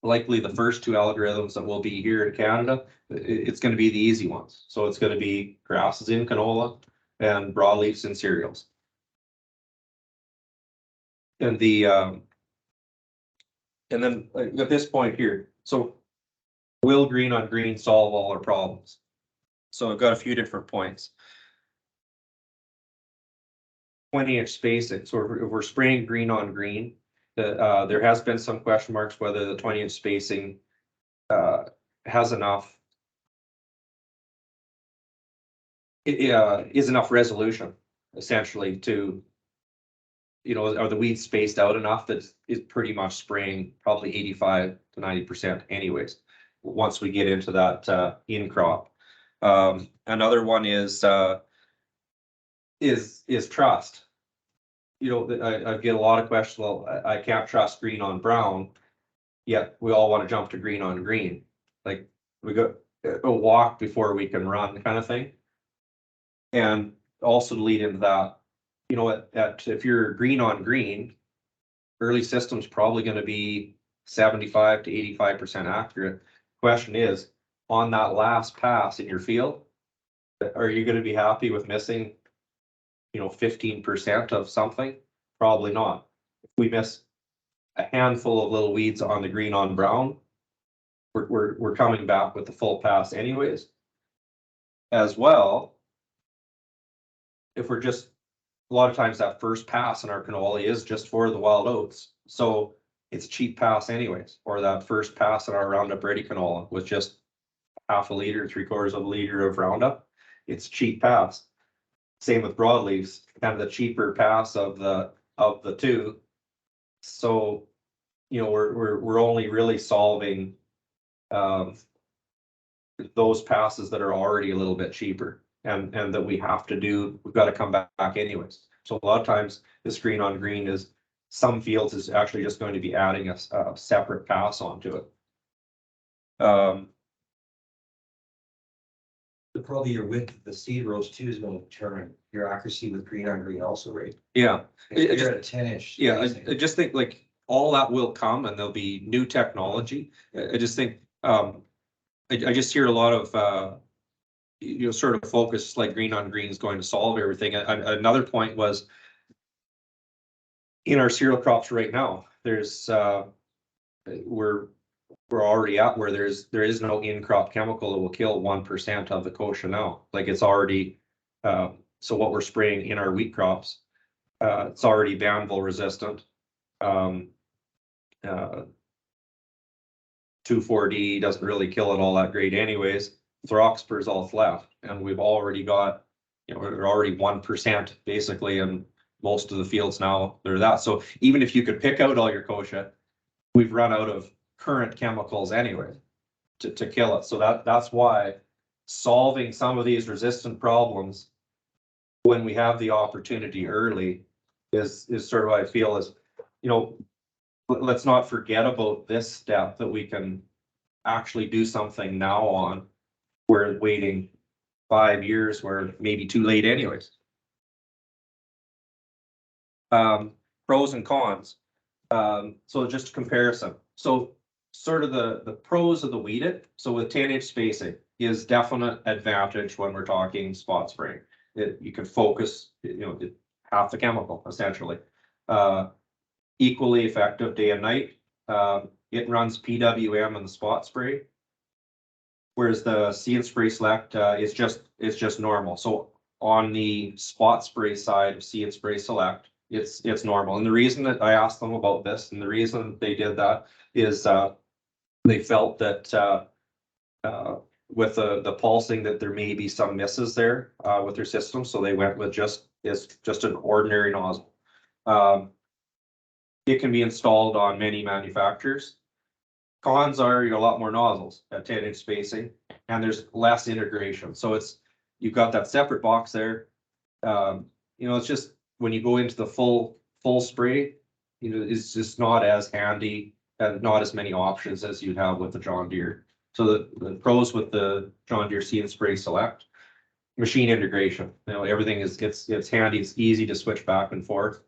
Likely the first 2 algorithms that will be here in Canada, it's going to be the easy ones. So it's going to be grasses in canola and broadleaves in cereals. And and then at this point here, so will green on green solve all our problems? So I've got a few different points. 20-inch spacing. So if we're spraying green on green, there has been some question marks whether the 20-inch spacing has enough. Is enough resolution essentially to, are the weeds spaced out enough that is pretty much spraying probably 85 to 90% anyways, once we get into that in crop. Another one is trust. I get a lot of questions. Well, I can't trust green on brown, yet we all want to jump to green on green. Like we go a walk before we can run kind of thing. And also to lead into that, if you're green on green, early system's probably going to be 75 to 85% accurate. Question is, on that last pass in your field, are you going to be happy with missing 15% of something? Probably not. If we miss a handful of little weeds on the green on brown, we're coming back with the full pass anyways. As well, if we're just, a lot of times that first pass in our canola is just for the wild oats, so it's cheap pass anyways. Or that first pass in our Roundup Ready canola with just half a liter, 3/4 of a liter of Roundup, it's cheap pass. Same with broadleaves, kind of the cheaper pass of the two. So, we're only really solving those passes that are already a little bit cheaper and that we've got to come back anyways. So a lot of times this green on green is, some fields is actually just going to be adding a separate pass onto it. Probably your width of the seed rows too is going to determine your accuracy with green on green also, right? Yeah. If you're at a 10-inch. Yeah, I just think like all that will come and there'll be new technology. I just think I just hear a lot of sort of focus like green on green is going to solve everything. Another point was in our cereal crops right now, there's we're already at where there is no in-crop chemical that will kill 1% of the kochia now. Like it's already so what we're spraying in our wheat crops, it's already Banville resistant. 2,4-D doesn't really kill it all that great anyways. Throxper is all left, and we've already got, we're already 1% basically in most of the fields now. They're that. So even if you could pick out all your kochia, we've run out of current chemicals anyway to kill it. So that's why solving some of these resistant problems when we have the opportunity early is sort of what I feel is, let's not forget about this step that we can actually do something now on, where waiting 5 years, where maybe too late anyways. Pros and cons. So just a comparison. So sort of the pros of the weed it. So with 10-inch spacing is definite advantage when we're talking spot spraying. You can focus, half the chemical essentially. Equally effective day and night. It runs PWM in the spot spray. Whereas the See and Spray Select is just normal. So on the spot spray side of See and Spray Select, it's normal. And the reason that I asked them about this, and the reason they did that is they felt that with the pulsing that there may be some misses there with their system, so they went with just an ordinary nozzle. It can be installed on many manufacturers. Cons are a lot more nozzles at 10-inch spacing, and there's less integration. So you've got that separate box there. It's just when you go into the full spray, it's just not as handy and not as many options as you'd have with the John Deere. So the pros with the John Deere See and Spray Select, machine integration. Everything it's handy. It's easy to switch back and forth.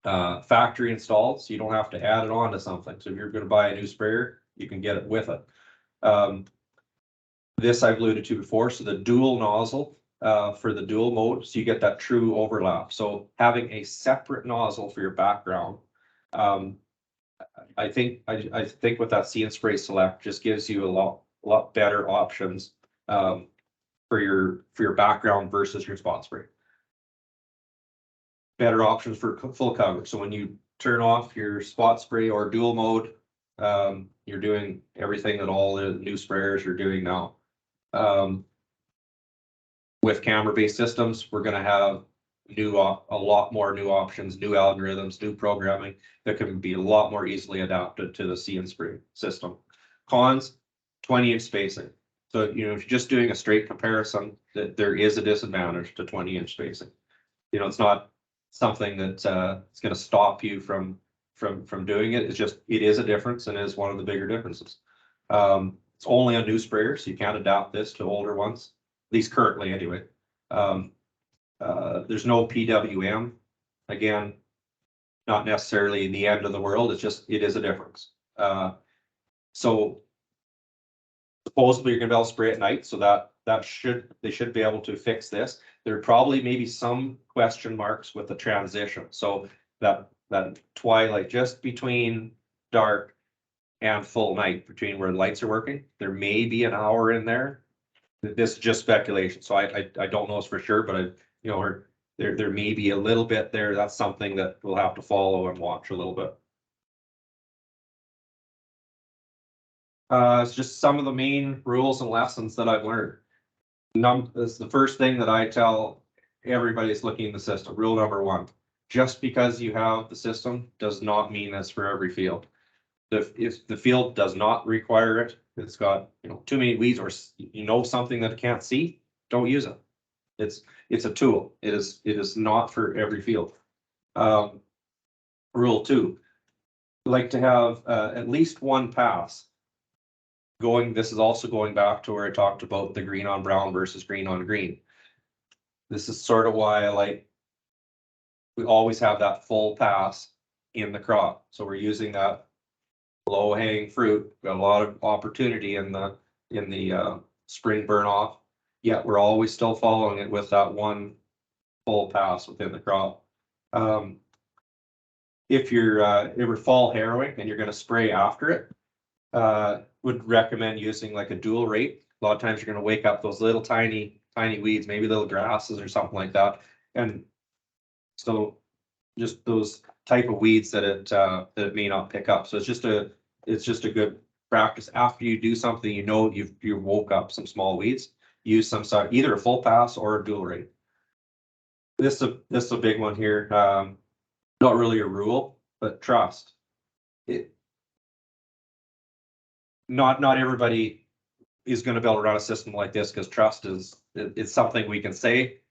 Factory installed, so you don't have to add it on to something. So if you're going to buy a new sprayer, you can get it with it. This I've alluded to before. So the dual nozzle for the dual mode, so you get that true overlap. So having a separate nozzle for your background, I think with that See and Spray Select just gives you a lot better options for your background versus your spot spray. Better options for full coverage. So when you turn off your spot spray or dual mode, you're doing everything that all the new sprayers are doing now. With camera-based systems, we're going to have a lot more new options, new algorithms, new programming that can be a lot more easily adapted to the See and Spray system. Cons, 20-inch spacing. So if you're just doing a straight comparison, that there is a disadvantage to 20-inch spacing. It's not something that it's going to stop you from doing it. It is a difference, and is one of the bigger differences. It's only on new sprayers, so you can't adapt this to older ones, at least currently anyway. There's no PWM. Again, not necessarily the end of the world. It is a difference. So supposedly you're going to be able to spray at night, so they should be able to fix this. There probably maybe some question marks with the transition. So that twilight just between dark and full night, between where the lights are working, there may be an hour in there. This is just speculation, so I don't know for sure, but there may be a little bit there. That's something that we'll have to follow and watch a little bit. It's just some of the main rules and lessons that I've learned. This is the first thing that I tell everybody that's looking at the system. Rule number one: just because you have the system does not mean that's for every field. If the field does not require it, it's got too many weeds, or something that it can't see, don't use it. It's a tool. It is not for every field. Rule two: like to have at least one pass. This is also going back to where I talked about the green on brown versus green on green. This is sort of why we always have that full pass in the crop. So we're using that low hanging fruit. We've got a lot of opportunity in the spring burn off, yet we're always still following it with that one full pass within the crop. If you're ever fall harrowing and you're going to spray after it, would recommend using like a dual rate. A lot of times you're going to wake up those little tiny weeds, maybe little grasses or something like that. And so just those type of weeds that it may not pick up. So it's just a good practice. After you do something, you woke up some small weeds, use some sort, either a full pass or a dual rate. This is a big one here. Not really a rule, but trust. Not everybody is going to be able to run a system like this, because trust it's something we can say,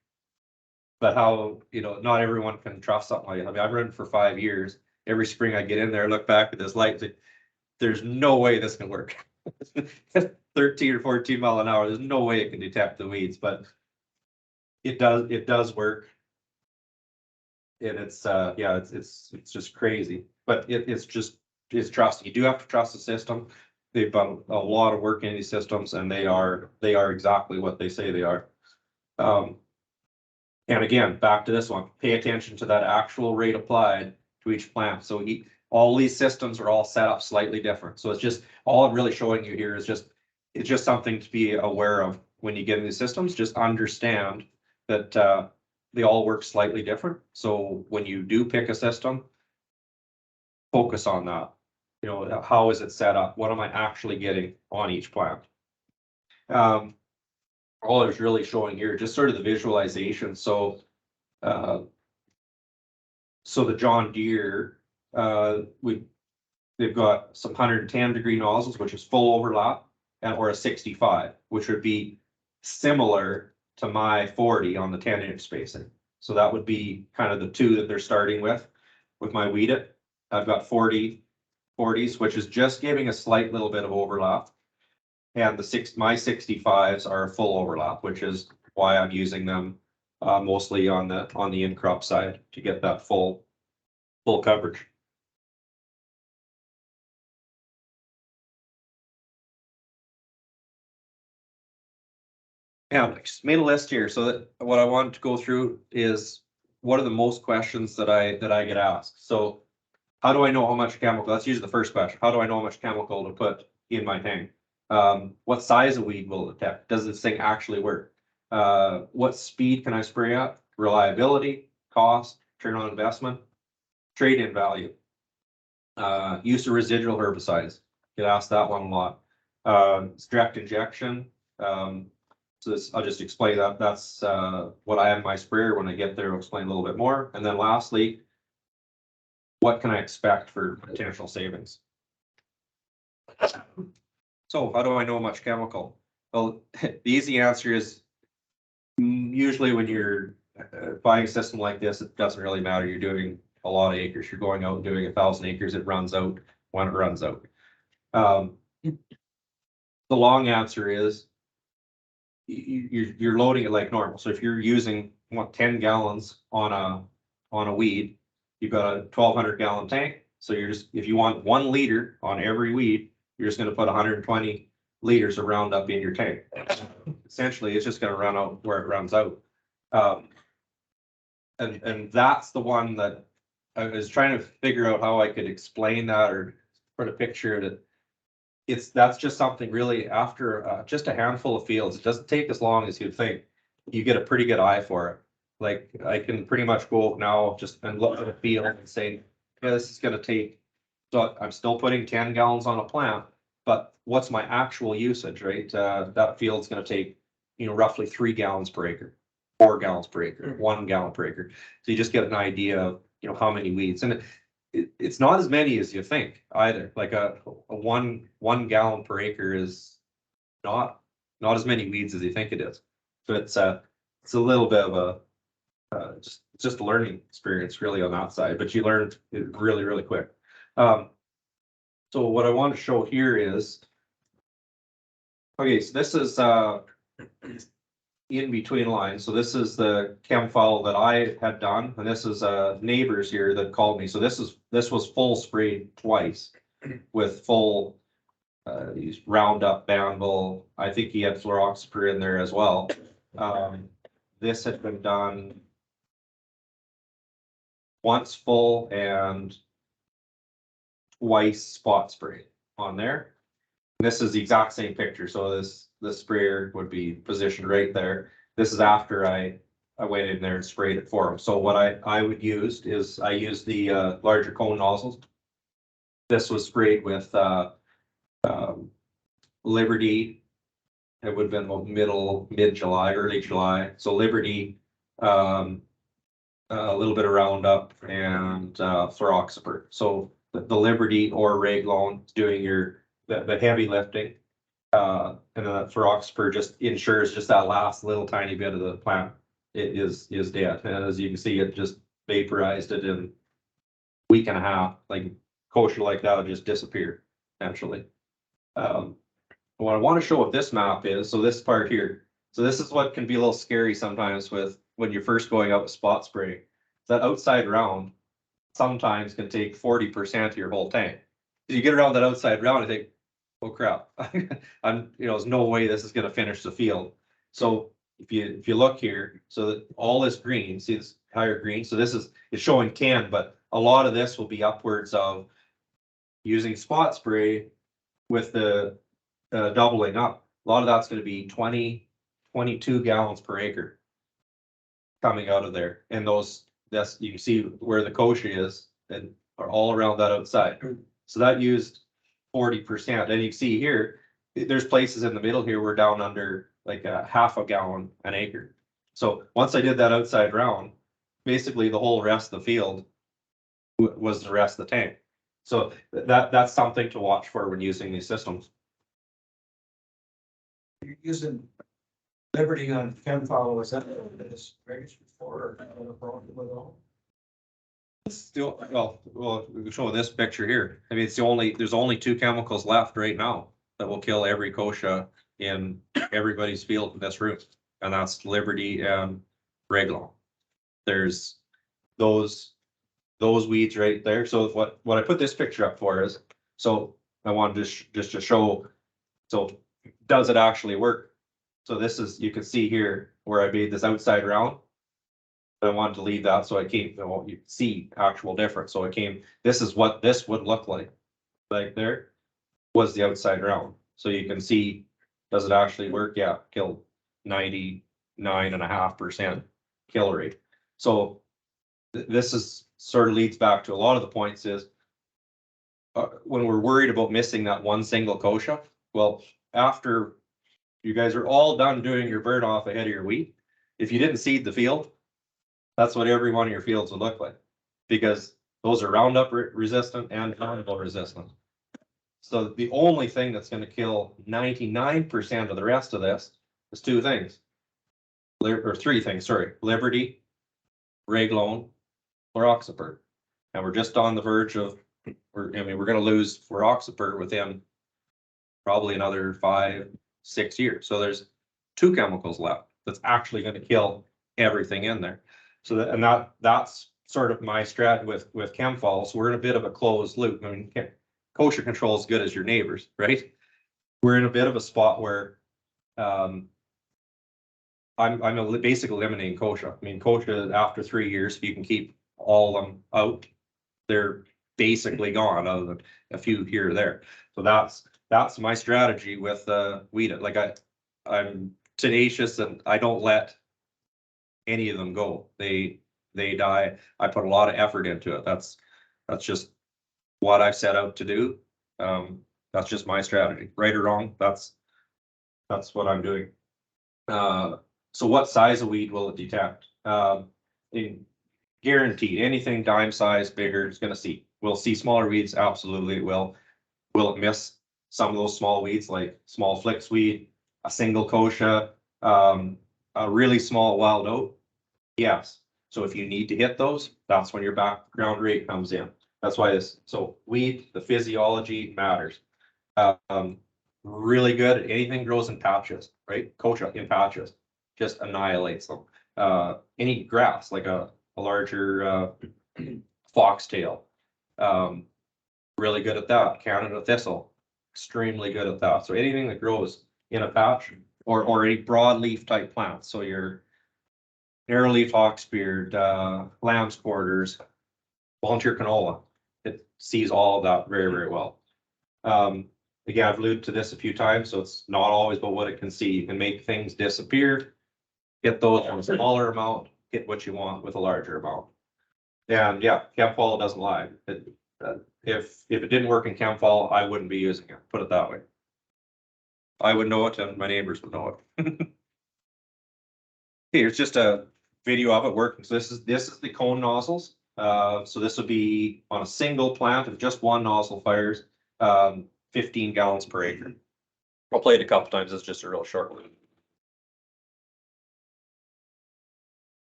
but how, not everyone can trust something like that. I mean, I've run for 5 years. Every spring I get in there, look back at this light, there's no way this can work. 13 or 14 mile an hour, there's no way it can detect the weeds, but it does work. And it's, yeah, it's just crazy, but it's trust. You do have to trust the system. They've done a lot of work in these systems and they are exactly what they say they are. And again, back to this one, pay attention to that actual rate applied to each plant. So all these systems are all set up slightly different. So it's just, all I'm really showing you here is it's just something to be aware of when you get in these systems. Just understand that they all work slightly different. So when you do pick a system, focus on that. You know, how is it set up? What am I actually getting on each plant? All it's really showing here, just sort of the visualization. So the John Deere, they've got some 110-degree nozzles, which is full overlap, or a 65, which would be similar to my 40 on the 10-inch spacing. So that would be kind of the two that they're starting with my Weed It. I've got 40s, which is just giving a slight little bit of overlap. And my 65s are full overlap, which is why I'm using them mostly on the in-crop side to get that full coverage. Yeah, I just made a list here. So that what I wanted to go through is what are the most questions that I get asked. So how do I know how much chemical? That's usually the first question. How do I know how much chemical to put in my tank? What size of weed will it detect? Does this thing actually work? What speed can I spray at? Reliability, cost, return on investment, trade-in value, use of residual herbicides. Get asked that one a lot. It's direct injection. So I'll just explain that. That's what I have in my sprayer. When I get there, I'll explain a little bit more. And then lastly, what can I expect for potential savings? So how do I know how much chemical? Well, the easy answer is usually when you're buying a system like this, it doesn't really matter. You're doing a lot of acres. You're going out and doing 1,000 acres. It runs out when it runs out. The long answer is you're loading it like normal. So if you're using 10 gallons on a weed, you've got a 1,200 gallon tank. So if you want 1 liter on every weed, you're just going to put 120 liters of Roundup in your tank. Essentially, it's just going to run out where it runs out. And that's the one that I was trying to figure out how I could explain that or put a picture that that's just something really after just a handful of fields. It doesn't take as long as you'd think. You get a pretty good eye for it. Like I can pretty much go now just and look at a field and say, yeah, this is going to take. So I'm still putting 10 gallons on a plant, but what's my actual usage, right? That field's going to take, roughly 3 gallons per acre, 4 gallons per acre, 1 gallon per acre. So you just get an idea of, how many weeds. And it's not as many as you think either. Like a one gallon per acre is not as many weeds as you think it is. So it's a little bit of a just a learning experience really on that side, but you learn it really, really quick. So what I want to show here is, okay, so this is in between lines. So this is the chem file that I had done, and this is neighbors here that called me. So this was full sprayed twice with full Roundup, Banville. I think he had fluroxypyr in there as well. This had been done once full and twice spot sprayed on there. And this is the exact same picture. So this sprayer would be positioned right there. This is after I went in there and sprayed it for him. So what I would use is I used the larger cone nozzles. This was sprayed with Liberty. It would have been mid-July, early July. So Liberty, a little bit of Roundup and fluroxypyr. So the Liberty or Raglone is doing the heavy lifting. And then that fluroxypyr just ensures just that last little tiny bit of the plant is dead. And as you can see, it just vaporized it in a week and a half. Like kosher like that would just disappear. potentially. What I want to show with this map is, so this part here, so this is what can be a little scary sometimes with when you're first going out with spot spray. That outside round sometimes can take 40% of your whole tank. You get around that outside round and think, oh crap, there's no way this is gonna finish the field. So if you look here, so that all this green, see this higher green, so it's showing 10, but a lot of this will be upwards of using spot spray with the doubling up. A lot of that's gonna be 22 gallons per acre coming out of there. And you can see where the kochia is and are all around that outside. So that used 40%. And you can see here, there's places in the middle here, we're down under like a half a gallon an acre. So once I did that outside round, basically the whole rest of the field was the rest of the tank. So that's something to watch for when using these systems. You're using Liberty on Chem Follow, was that this registered for or not a problem at all? Still, well, we show this picture here. I mean, there's only two chemicals left right now that will kill every kochia in everybody's field in this room, and that's Liberty and Reglon. There's those weeds right there. So what I put this picture up for is, so I wanted just to show, so does it actually work? So this is, you can see here where I made this outside round. I wanted to leave that so I came, you see actual difference. So this is what this would look like. Like there was the outside round. So you can see, does it actually work? Yeah, killed 99.5% kill rate. So this is sort of leads back to a lot of the points is when we're worried about missing that one single kochia, well, after you guys are all done doing your burn off ahead of your wheat, if you didn't seed the field, that's what every one of your fields would look like, because those are Roundup resistant and Carnival resistant. So the only thing that's going to kill 99% of the rest of this is two things, or three things, sorry: Liberty, Reglone, Fluroxapyr. And we're just on the verge of, we're going to lose Fluroxapyr within probably another 5-6 years. So there's two chemicals left that's actually going to kill everything in there. So that's sort of my strat with ChemFall. So we're in a bit of a closed loop. I mean, kochia control is good as your neighbors, right? We're in a bit of a spot where I'm basically eliminating kochia. I mean, kochia after 3 years, if you can keep all of them out, they're basically gone, other than a few here or there. So that's my strategy with weed. Like I'm tenacious and I don't let any of them go. They die. I put a lot of effort into it. That's just what I've set out to do. That's just my strategy, right or wrong. That's what I'm doing. So what size of weed will it detect? Guaranteed, anything dime size bigger is going to see. We'll see smaller weeds, absolutely it will. Will it miss some of those small weeds like small flicks weed, a single kochia, a really small wild oat? Yes. So if you need to hit those, that's when your background rate comes in. That's why so weed, the physiology matters. Really good at anything grows in patches, right? Kochia in patches just annihilates them. Any grass like a larger foxtail, really good at that. Canada thistle, extremely good at that. So anything that grows in a patch or any broadleaf type plants. So your narrowleaf hawksbeard, lamb's quarters, volunteer canola, it sees all of that very, very well. Again, I've alluded to this a few times, so it's not always about what it can see. You can make things disappear, get those in a smaller amount, get what you want with a larger amount. And yeah, ChemFall doesn't lie. If it didn't work in ChemFall, I wouldn't be using it, put it that way. I would know it and my neighbors would know it. Here's just a video of it working. So this is the cone nozzles. So this would be on a single plant if just one nozzle fires, 15 gallons per acre. I'll play it a couple times. It's just a real short one.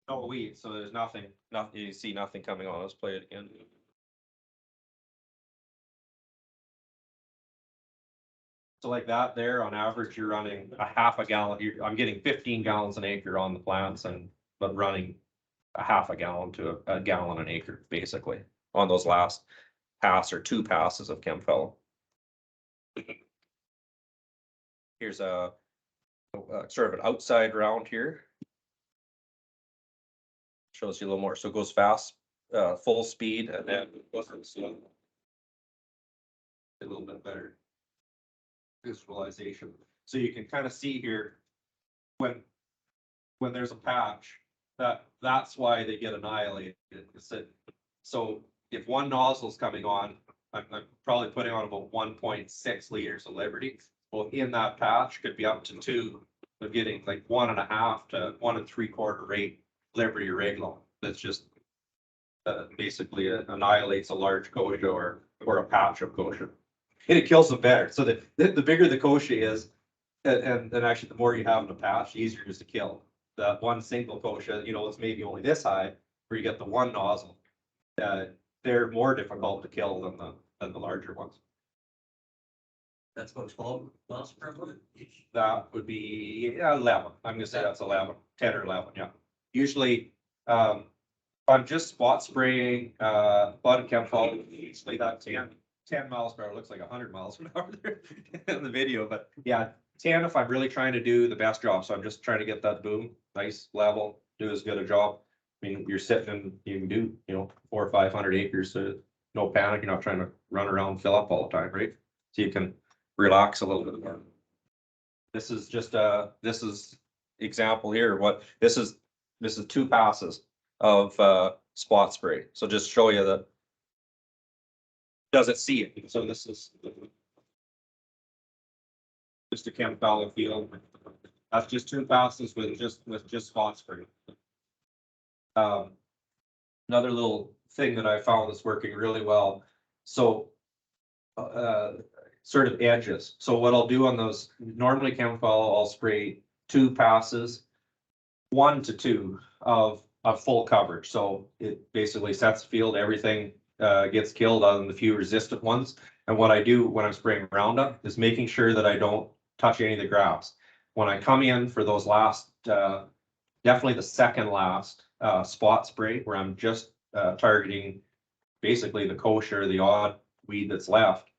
No weeds, so there's nothing. You see nothing coming on. Let's play it again. So like that there, on average, you're running a half a gallon, I'm getting 15 gallons an acre on the plants but running a half a gallon to a gallon an acre, basically, on those last pass or 2 passes of Chemfellow. Here's a sort of an outside round here. Shows you a little more, so it goes fast, full speed, and then goes slow. A little bit better visualization. So you can kind of see here when there's a patch, that's why they get annihilated. So if one nozzle is coming on, I'm probably putting on about 1.6 liters of Liberty. Well, in that patch could be up to 2, of getting like 1.5 to 1 3/4 rate Liberty Reglo. That's just basically annihilates a large kochia or a patch of kochia. And it kills them better. So the bigger the kochia is, and actually the more you have in a patch, the easier it is to kill. That one single kochia, it's maybe only this high, where you get the one nozzle. They're more difficult to kill than the larger ones. That's about 12 miles per hour. That would be 11. I'm gonna say that's 11, 10 or 11, yeah. Usually, I'm just spot spraying, bottom Chemfellow, usually that 10 miles per hour, looks like 100 miles per hour there in the video, but yeah, 10 if I'm really trying to do the best job. So I'm just trying to get that boom, nice level, do as good a job. I mean, you're sitting and you can do, 400 or 500 acres, so no panic, you're not trying to run around and fill up all the time, right? So you can relax a little bit more. This is just this is example here. This is 2 passes of spot spray. So just show you that does it see it. So this is just a Chemfellow field. That's just 2 passes with just spot spray. Another little thing that I found that's working really well. So sort of edges. So what I'll do on those, normally Chemfellow, I'll spray 2 passes, 1 to 2 of full coverage. So it basically sets the field, everything gets killed other than the few resistant ones. And what I do when I'm spraying Roundup is making sure that I don't touch any of the grass. When I come in for those last, definitely the second last spot spray, where I'm just targeting basically the kochia or the odd weed that's left,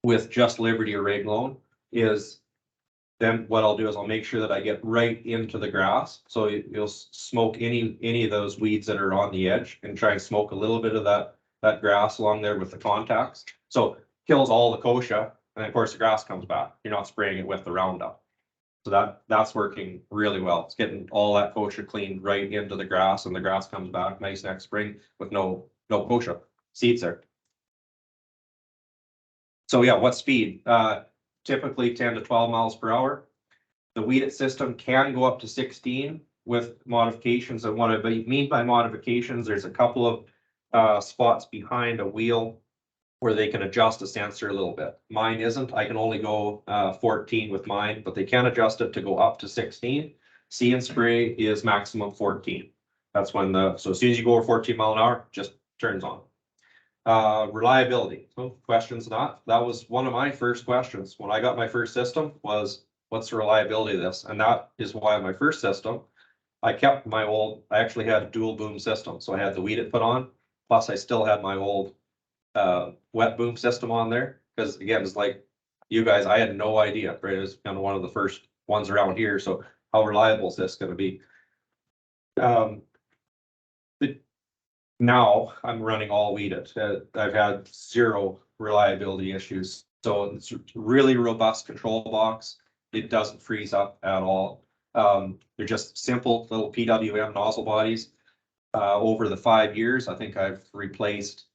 with just Liberty or Reglo, is then what I'll do is I'll make sure that I get right into the grass. So you'll smoke any of those weeds that are on the edge and try and smoke a little bit of that grass along there with the contacts. So kills all the kochia, and of course the grass comes back. You're not spraying it with the Roundup. So that's working really well. It's getting all that kochia cleaned right into the grass, and the grass comes back nice next spring with no kochia seeds there. So yeah, what speed? Typically 10 to 12 miles per hour. The weed it system can go up to 16 with modifications. And what I mean by modifications, there's a couple of spots behind a wheel where they can adjust the sensor a little bit. Mine isn't. I can only go 14 with mine, but they can adjust it to go up to 16. See and spray is maximum 14. That's when so as soon as you go over 14 mile an hour, just turns on. Reliability. So questions that was one of my first questions when I got my first system was, what's the reliability of this? And that is why my first system, I kept my old, I actually had a dual boom system. So I had the weed it put on, plus I still had my old wet boom system on there. Because again, it's like you guys, I had no idea, right? It was kind of one of the first ones around here. So how reliable is this going to be? Now I'm running all weeded. I've had 0 reliability issues. So it's really robust control box. It doesn't freeze up at all. They're just simple little PWM nozzle bodies. Over the 5 years, I think I've replaced,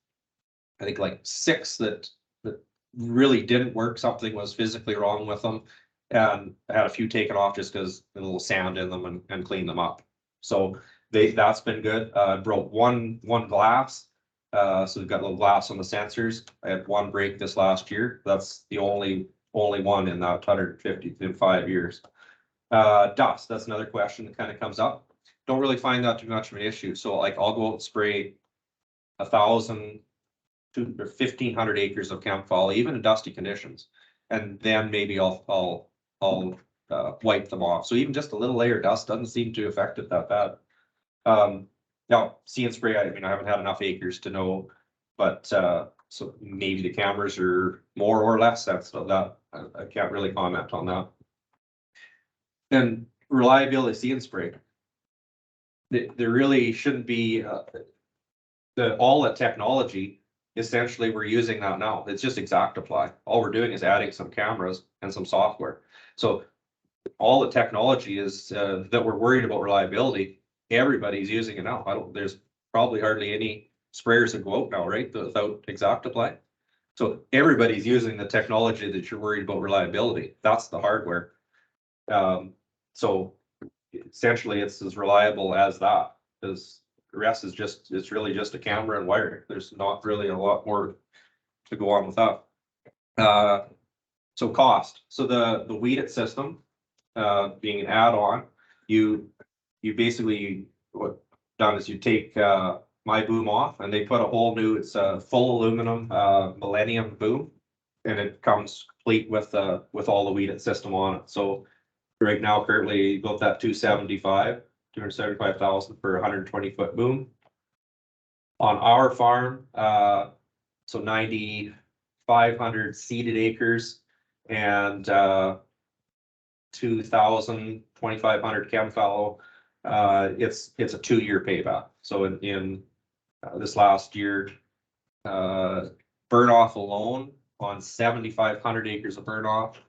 like 6 that really didn't work. Something was physically wrong with them. And I had a few taken off just because a little sand in them and clean them up. So that's been good. Broke one glass. So we've got a little glass on the sensors. I had 1 break this last year. That's the only one in that 150 in 5 years. Dust, that's another question that kind of comes up. Don't really find that too much of an issue. So like I'll go out and spray 1,000 to 1,500 acres of Chemfellow, even in dusty conditions. and then maybe I'll wipe them off. So even just a little layer of dust doesn't seem to affect it that bad. Now, See and Spray, I mean, I haven't had enough acres to know, but so maybe the cameras are more or less sensitive. That I can't really comment on that. And reliability, See and Spray. There really shouldn't be all that technology. Essentially, we're using that now. It's just exact apply. All we're doing is adding some cameras and some software. So all the technology is that we're worried about reliability. Everybody's using it now. There's probably hardly any sprayers that go out now, right? Without exact apply. So everybody's using the technology that you're worried about reliability. That's the hardware. So essentially it's as reliable as that, because the rest is it's really just a camera and wiring. There's not really a lot more to go on with that. So cost. So the Weed It system, being an add-on, you basically, what done is you take my boom off, and they put a whole new, it's a full aluminum Millennium boom, and it comes complete with all the Weed It system on it. So right now, currently about that 275,000 for 120-foot boom. On our farm, so 9,500 seeded acres and 2,500 chem fallow. It's a 2-year payback. So in this last year, burn off alone on 7,500 acres of burn off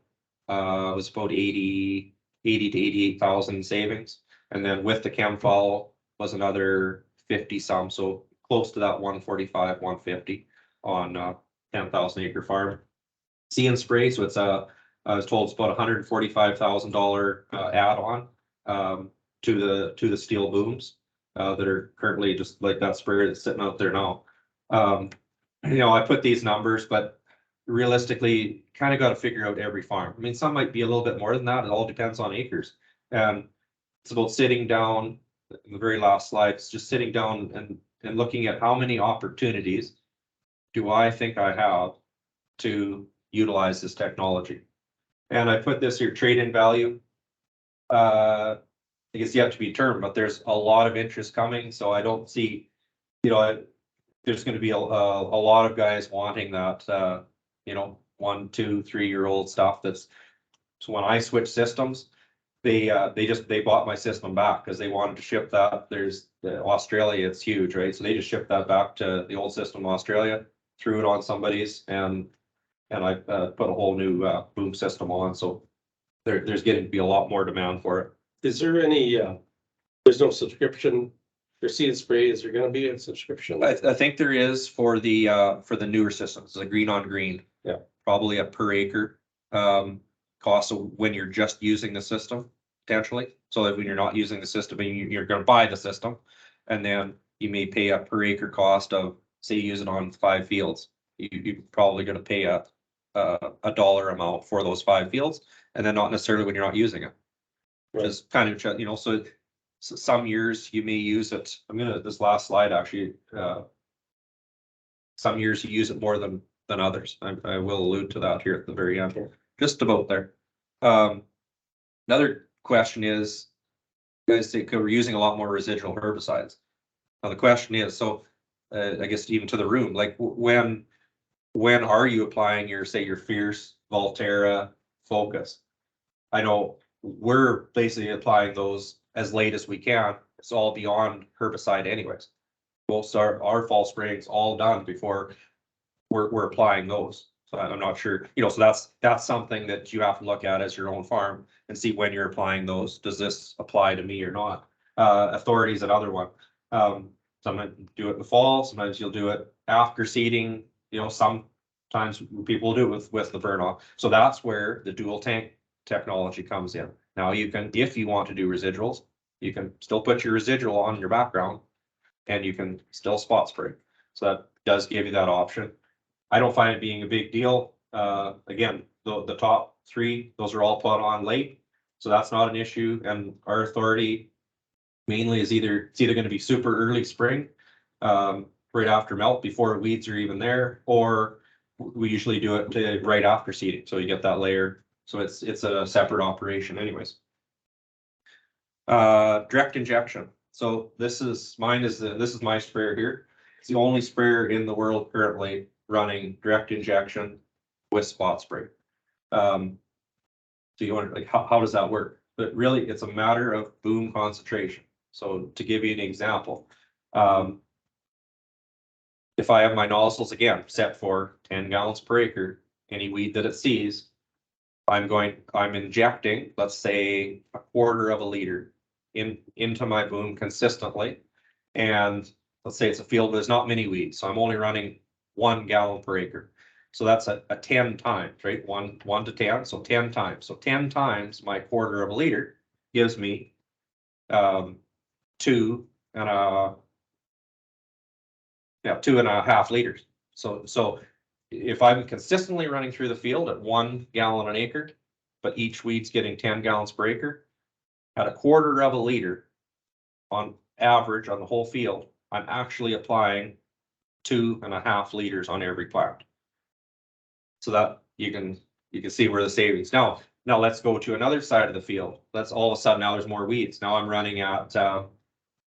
was about 80 to 88,000 savings, and then with the chem fallow was another 50 some, so close to that 145, 150 on 10,000 acre farm. See and Spray, so it's I was told it's about $145,000 add-on to the steel booms that are currently just like that sprayer that's sitting out there now. I put these numbers, but realistically, kind of got to figure out every farm. I mean, some might be a little bit more than that. It all depends on acres. And it's about sitting down, in the very last slide, it's just sitting down and looking at how many opportunities do I think I have to utilize this technology. And I put this here, trade-in value. I guess yet to be determined, but there's a lot of interest coming. So I don't see, there's going to be a lot of guys wanting that, 1, 2, 3-year-old stuff. So when I switch systems, they bought my system back because they wanted to ship that. There's Australia, it's huge, right? So they just shipped that back to the old system in Australia, threw it on somebody's, and I put a whole new boom system on. So there's getting to be a lot more demand for it. Is there any, there's no subscription for See and Spray? Is there gonna be a subscription? I think there is for the newer systems, the green on green. Yeah. Probably a per acre cost of when you're just using the system, potentially. So that when you're not using the system, and you're gonna buy the system, and then you may pay a per acre cost of, say you use it on 5 fields. You're probably gonna pay a dollar amount for those 5 fields, and then not necessarily when you're not using it. Which is kind of, so some years you may use it. This last slide actually, some years you use it more than others. I will allude to that here at the very end, just about there. Another question is, you guys think we're using a lot more residual herbicides. Now the question is, so I guess even to the room, like when are you applying your Fierce, Volterra, Focus? I know we're basically applying those as late as we can. It's all beyond herbicide anyways. Most our fall spraying's all done before we're applying those. So I'm not sure, so that's something that you have to look at as your own farm and see when you're applying those. Does this apply to me or not? Authority is another one. Sometimes do it in the fall, sometimes you'll do it after seeding, sometimes people do it with the burn off. So that's where the dual tank technology comes in. Now you can, if you want to do residuals, you can still put your residual on your background and you can still spot spray. So that does give you that option. I don't find it being a big deal. Again, the top 3, those are all put on late. So that's not an issue. And our authority mainly is it's either going to be super early spring, right after melt before weeds are even there, or we usually do it right after seeding, so you get that layer. So it's a separate operation anyways. Direct injection. So this is my sprayer here. It's the only sprayer in the world currently running direct injection with spot spray. So you wonder, like, how does that work? But really, it's a matter of boom concentration. So to give you an example, if I have my nozzles again set for 10 gallons per acre, any weed that it sees, I'm injecting, let's say, 1/4 of a liter into my boom consistently. And let's say it's a field where there's not many weeds, so I'm only running 1 gallon per acre. So that's a 10 times, right? One to 10, so 10 times. So 10 times my 1/4 of a liter gives me 2.5 liters. So if I'm consistently running through the field at 1 gallon an acre, but each weed's getting 10 gallons per acre, at 1/4 of a liter on average on the whole field, I'm actually applying 2.5 liters on every plant. So that you can see where the savings. Now let's go to another side of the field. Let's all of a sudden now there's more weeds. Now I'm running at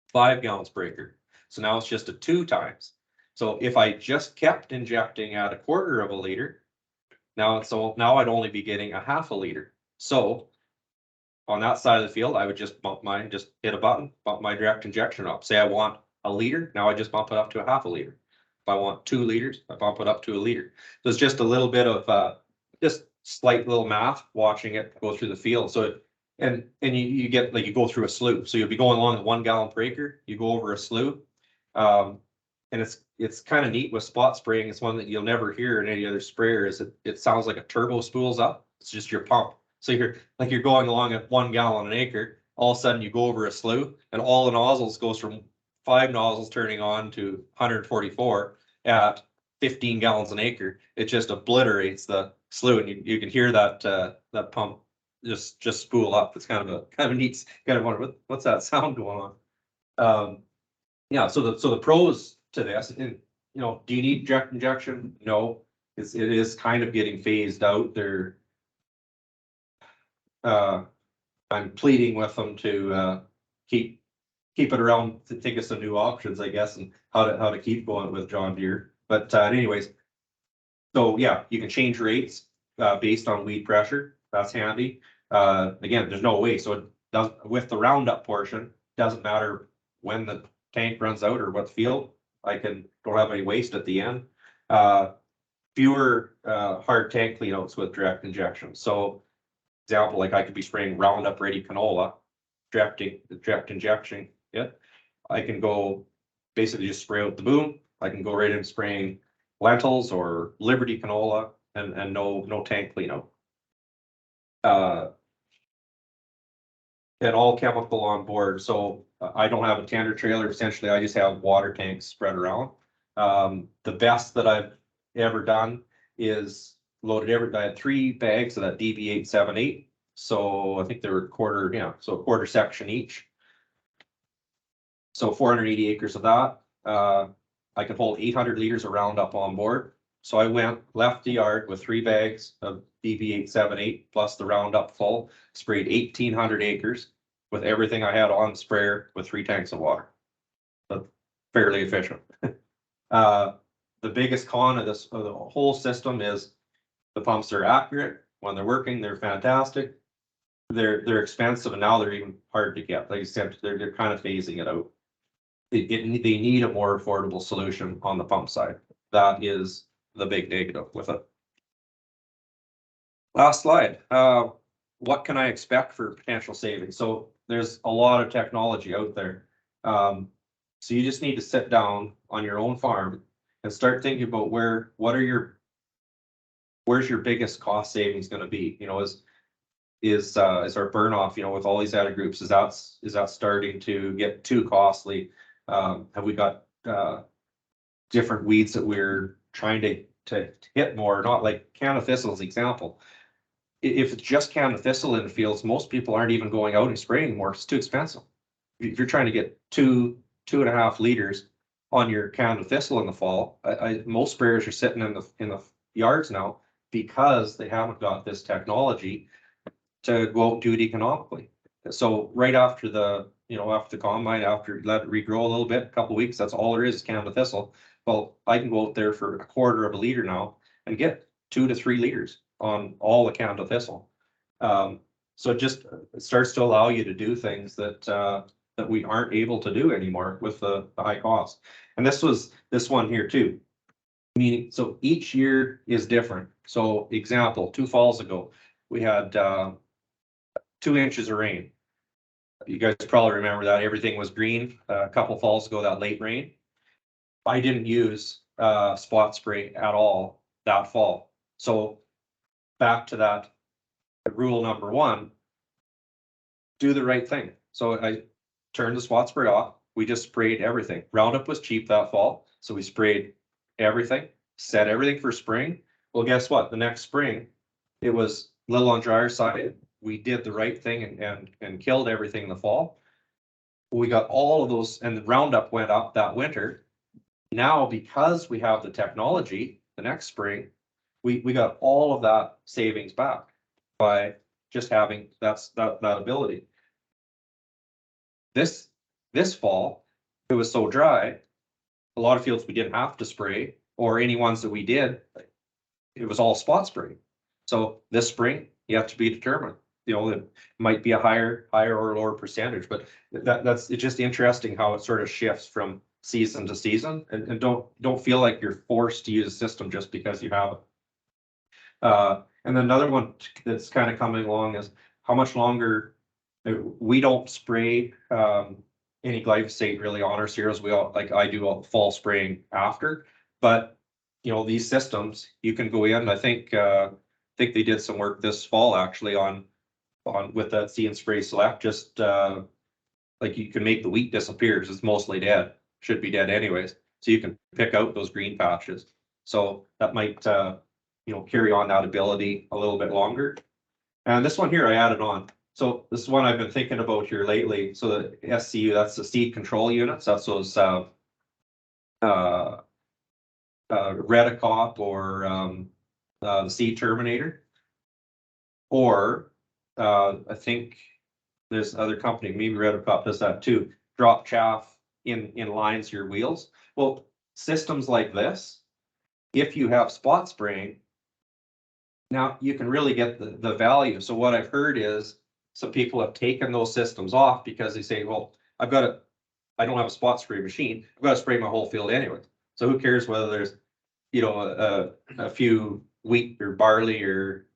5 gallons per acre. So now it's just a 2 times. So if I just kept injecting at 1/4 of a liter, now I'd only be getting 1/2 liter. So on that side of the field, I would just hit a button, bump my direct injection up. Say I want a liter, now I just bump it up to 1/2 liter. If I want 2 liters, I bump it up to a liter. So it's just a little bit of just slight little math watching it go through the field. So and you get, like, you go through a slough. So you'll be going along at 1 gallon per acre, you go over a slough. And it's kind of neat with spot spraying. It's one that you'll never hear in any other sprayer. Is it sounds like a turbo spools up. It's just your pump. So you're going along at 1 gallon an acre. All of a sudden you go over a slough, and all the nozzles goes from 5 nozzles turning on to 144 at 15 gallons an acre. It just obliterates the slough, and you can hear that pump just spool up. It's kind of a neat, kind of wonder what's that sound going on. Yeah, so the pros to this, and do you need direct injection? No, it is kind of getting phased out there. I'm pleading with them to keep it around, to think of some new options, I guess, and how to keep going with John Deere. But anyways, so yeah, you can change rates based on weed pressure. That's handy. Again, there's no way, so it does with the roundup portion. Doesn't matter when the tank runs out or what field. Don't have any waste at the end. Fewer hard tank cleanouts with direct injection. So example, like I could be spraying Roundup Ready canola, direct injection. Yeah, I can go basically just spray out the boom. I can go right in spraying lentils or Liberty canola and no tank cleanout. And all chemical on board. So I don't have a tender trailer. Essentially, I just have water tanks spread around. The best that I've ever done is I had 3 bags of that DB878. So I think they were a quarter section each. So 480 acres of that. I could hold 800 liters of Roundup on board. So I left the yard with 3 bags of DB878 plus the Roundup full, sprayed 1,800 acres with everything I had on the sprayer with 3 tanks of water. But fairly efficient. The biggest con of the whole system is the pumps are accurate. When they're working, they're fantastic. They're expensive, and now they're even hard to get. Like I said, they're kind of phasing it out. They need a more affordable solution on the pump side. That is the big negative with it. Last slide. What can I expect for potential savings? So there's a lot of technology out there. So you just need to sit down on your own farm and start thinking about where's your biggest cost savings going to be? Is our burn off, with all these added groups, is that starting to get too costly? Have we got different weeds that we're trying to hit more? Not like Canada thistle's example. If it's just Canada thistle in the fields, most people aren't even going out and spraying anymore. It's too expensive. If you're trying to get 2.5 liters on your Canada thistle in the fall, most sprayers are sitting in yards now because they haven't got this technology to go out and do it economically. So right after the, after the combine, after you let it regrow a little bit, a couple of weeks, that's all there is Canada thistle. Well, I can go out there for a quarter of a liter now and get 2 to 3 liters on all the Canada thistle. So it starts to allow you to do things that we aren't able to do anymore with the high cost. And this one here too. Meaning, so each year is different. So example, 2 falls ago, we had 2 inches of rain. You guys probably remember that everything was green. A couple falls ago, that late rain. I didn't use spot spray at all that fall. So back to that rule number 1, do the right thing. So I turned the spot spray off. We just sprayed everything. Roundup was cheap that fall, so we sprayed everything, set everything for spring. Well, guess what? The next spring, it was a little on drier side. We did the right thing and killed everything in the fall. We got all of those, and the Roundup went up that winter. Now, because we have the technology, the next spring, we got all of that savings back by just having that ability. This fall, it was so dry, a lot of fields we didn't have to spray, or any ones that we did, it was all spot spray. So this spring, you have to be determined. It might be a higher or lower percentage, but it's just interesting how it sort of shifts from season to season, and don't feel like you're forced to use a system just because you have it. And then another one that's kind of coming along is how much longer. We don't spray any glyphosate really on our cereals. We all, like I do, fall spraying after, but these systems, you can go in. I think they did some work this fall actually on with that See and Spray Select. Just like you can make the wheat disappear because it's mostly dead, should be dead anyways. So you can pick out those green patches. So that might carry on that ability a little bit longer. And this one here I added on. So this is one I've been thinking about here lately. So the SCU, that's the seed control units. That's those Redicop or the seed terminator. Or I think there's other company, maybe Redicop does that too. Drop chaff in lines your wheels. Well, systems like this, if you have spot spraying, now you can really get the value. So what I've heard is some people have taken those systems off because they say, well, I don't have a spot spray machine. I've got to spray my whole field anyway. So who cares whether there's, a few wheat or barley or,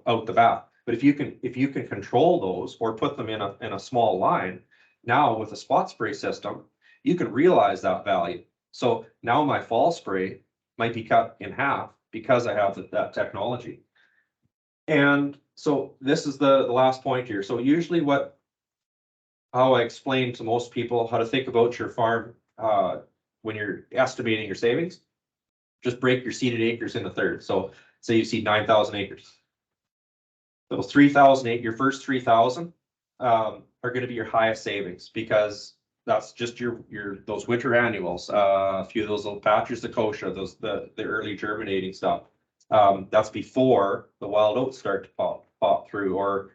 out the back. But if you can control those or put them in a small line, now with a spot spray system, you can realize that value. So now my fall spray might be cut in half because I have that technology. And so this is the last point here. So usually how I explain to most people how to think about your farm when you're estimating your savings, just break your seeded acres into thirds. So say you seed 9,000 acres. So 3,000, your first 3,000 are going to be your highest savings because that's just those winter annuals, a few of those little patches, the kochia, the early germinating stuff. That's before the wild oats start to pop through, or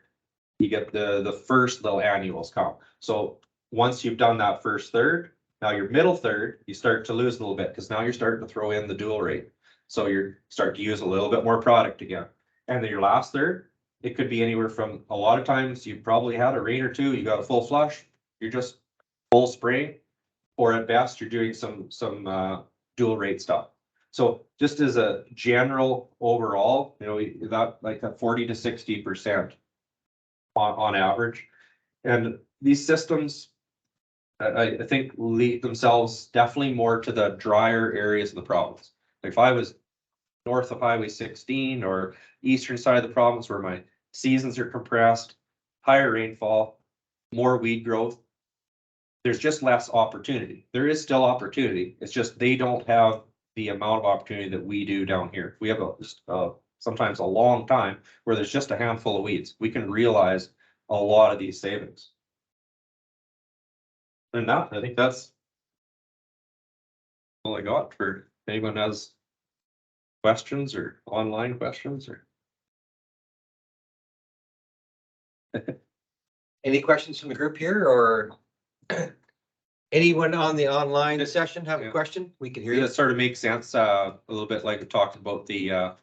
you get the first little annuals come. So once you've done that first third, now your middle third, you start to lose a little bit because now you're starting to throw in the dual rate. So you're starting to use a little bit more product again. And then your last third, it could be anywhere from, a lot of times you've probably had a rain or two, you got a full flush, you're just full spraying, or at best you're doing some dual rate stuff. So just as a general overall, that like a 40 to 60% on average. And these systems, I think, lead themselves definitely more to the drier areas of the province. Like if I was north of Highway 16 or eastern side of the province where my seasons are compressed, higher rainfall, more weed growth, there's just less opportunity. There is still opportunity. It's just they don't have the amount of opportunity that we do down here. We have sometimes a long time where there's just a handful of weeds. We can realize a lot of these savings. And now I think that's all I got for anyone has questions or online questions or? Any questions from the group here or anyone on the online session have a Yeah. question? We can hear Yeah, you. it sort of makes sense, a little bit like we talked about the,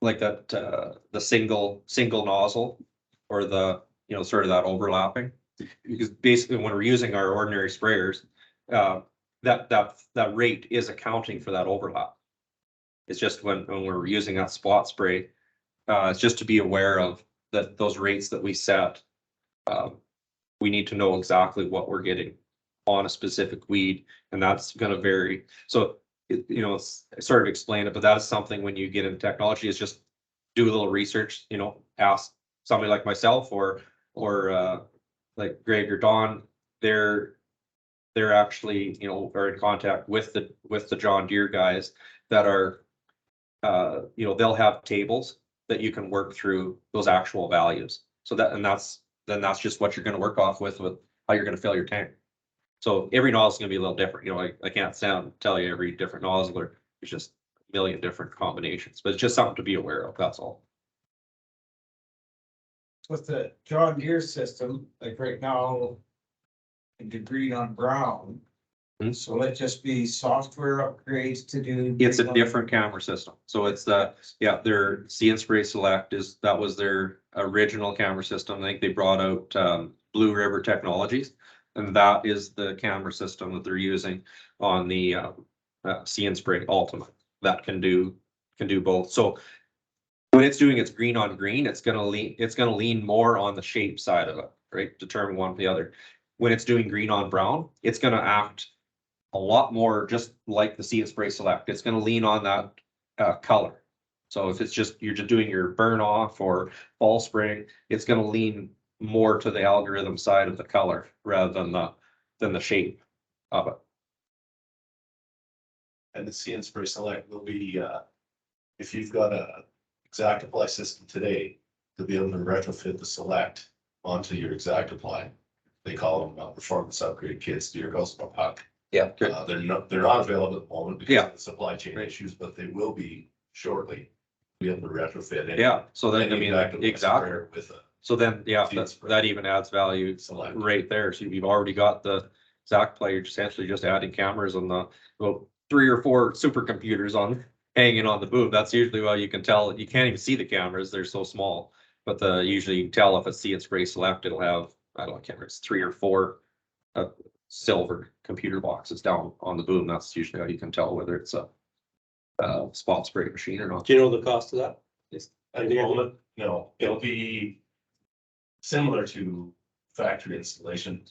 like that, the single nozzle or the, sort of that overlapping. Because basically when we're using our ordinary sprayers, that rate is accounting for that overlap. It's just when we're using that spot spray, it's just to be aware of that, those rates that we set. We need to know exactly what we're getting on a specific weed, and that's gonna vary. So, it's I sort of explain it, but that is something when you get into technology, is just do a little research, ask somebody like myself or like Greg or Don. They're actually, are in contact with the John Deere guys that are, they'll have tables that you can work through those actual values. So that's just what you're gonna work off with how you're gonna fill your tank. So every nozzle is gonna be a little different, I can't tell you every different nozzle, or it's just a million different combinations, but it's just something to be aware of, that's all. With the John Deere system, like right now, the green on brown. Hmm. So let just be software upgrades to do. It's a different camera system, so it's their See and Spray Select that was their original camera system. I think they brought out Blue River Technologies, and that is the camera system that they're using on the See and Spray Ultimate that can do both. So when it's doing its green on green, it's gonna lean more on the shape side of it, right? Determine one or the other. When it's doing green on brown, it's gonna act a lot more just like the See and Spray Select. It's gonna lean on that color. So if it's you're just doing your burn off or fall spraying, it's gonna lean more to the algorithm side of the color rather than the shape of it. And the See and Spray Select will be, if you've got a exact apply system today, to be able to retrofit the Select onto your exact apply. They call them performance upgrade kits. Deere calls them a puck. Yeah. They're not available at the moment because Yeah. of the supply chain issues, but they will be shortly. Be able to retrofit it. Yeah, so then, I mean, exactly. With a So then, yeah, See and Spray. that even adds value Select. right there. So you've already got the exact play, you're essentially just adding cameras on well, 3 or 4 supercomputers hanging on the boom. That's usually why you can tell. You can't even see the cameras, they're so small. But usually you can tell if it's See and Spray Select, it'll have, I can't remember, it's 3 or 4 silver computer boxes down on the boom. That's usually how you can tell whether it's a spot spray machine or not. Do you know the cost of that? At the moment, no, it'll be similar to factory installation,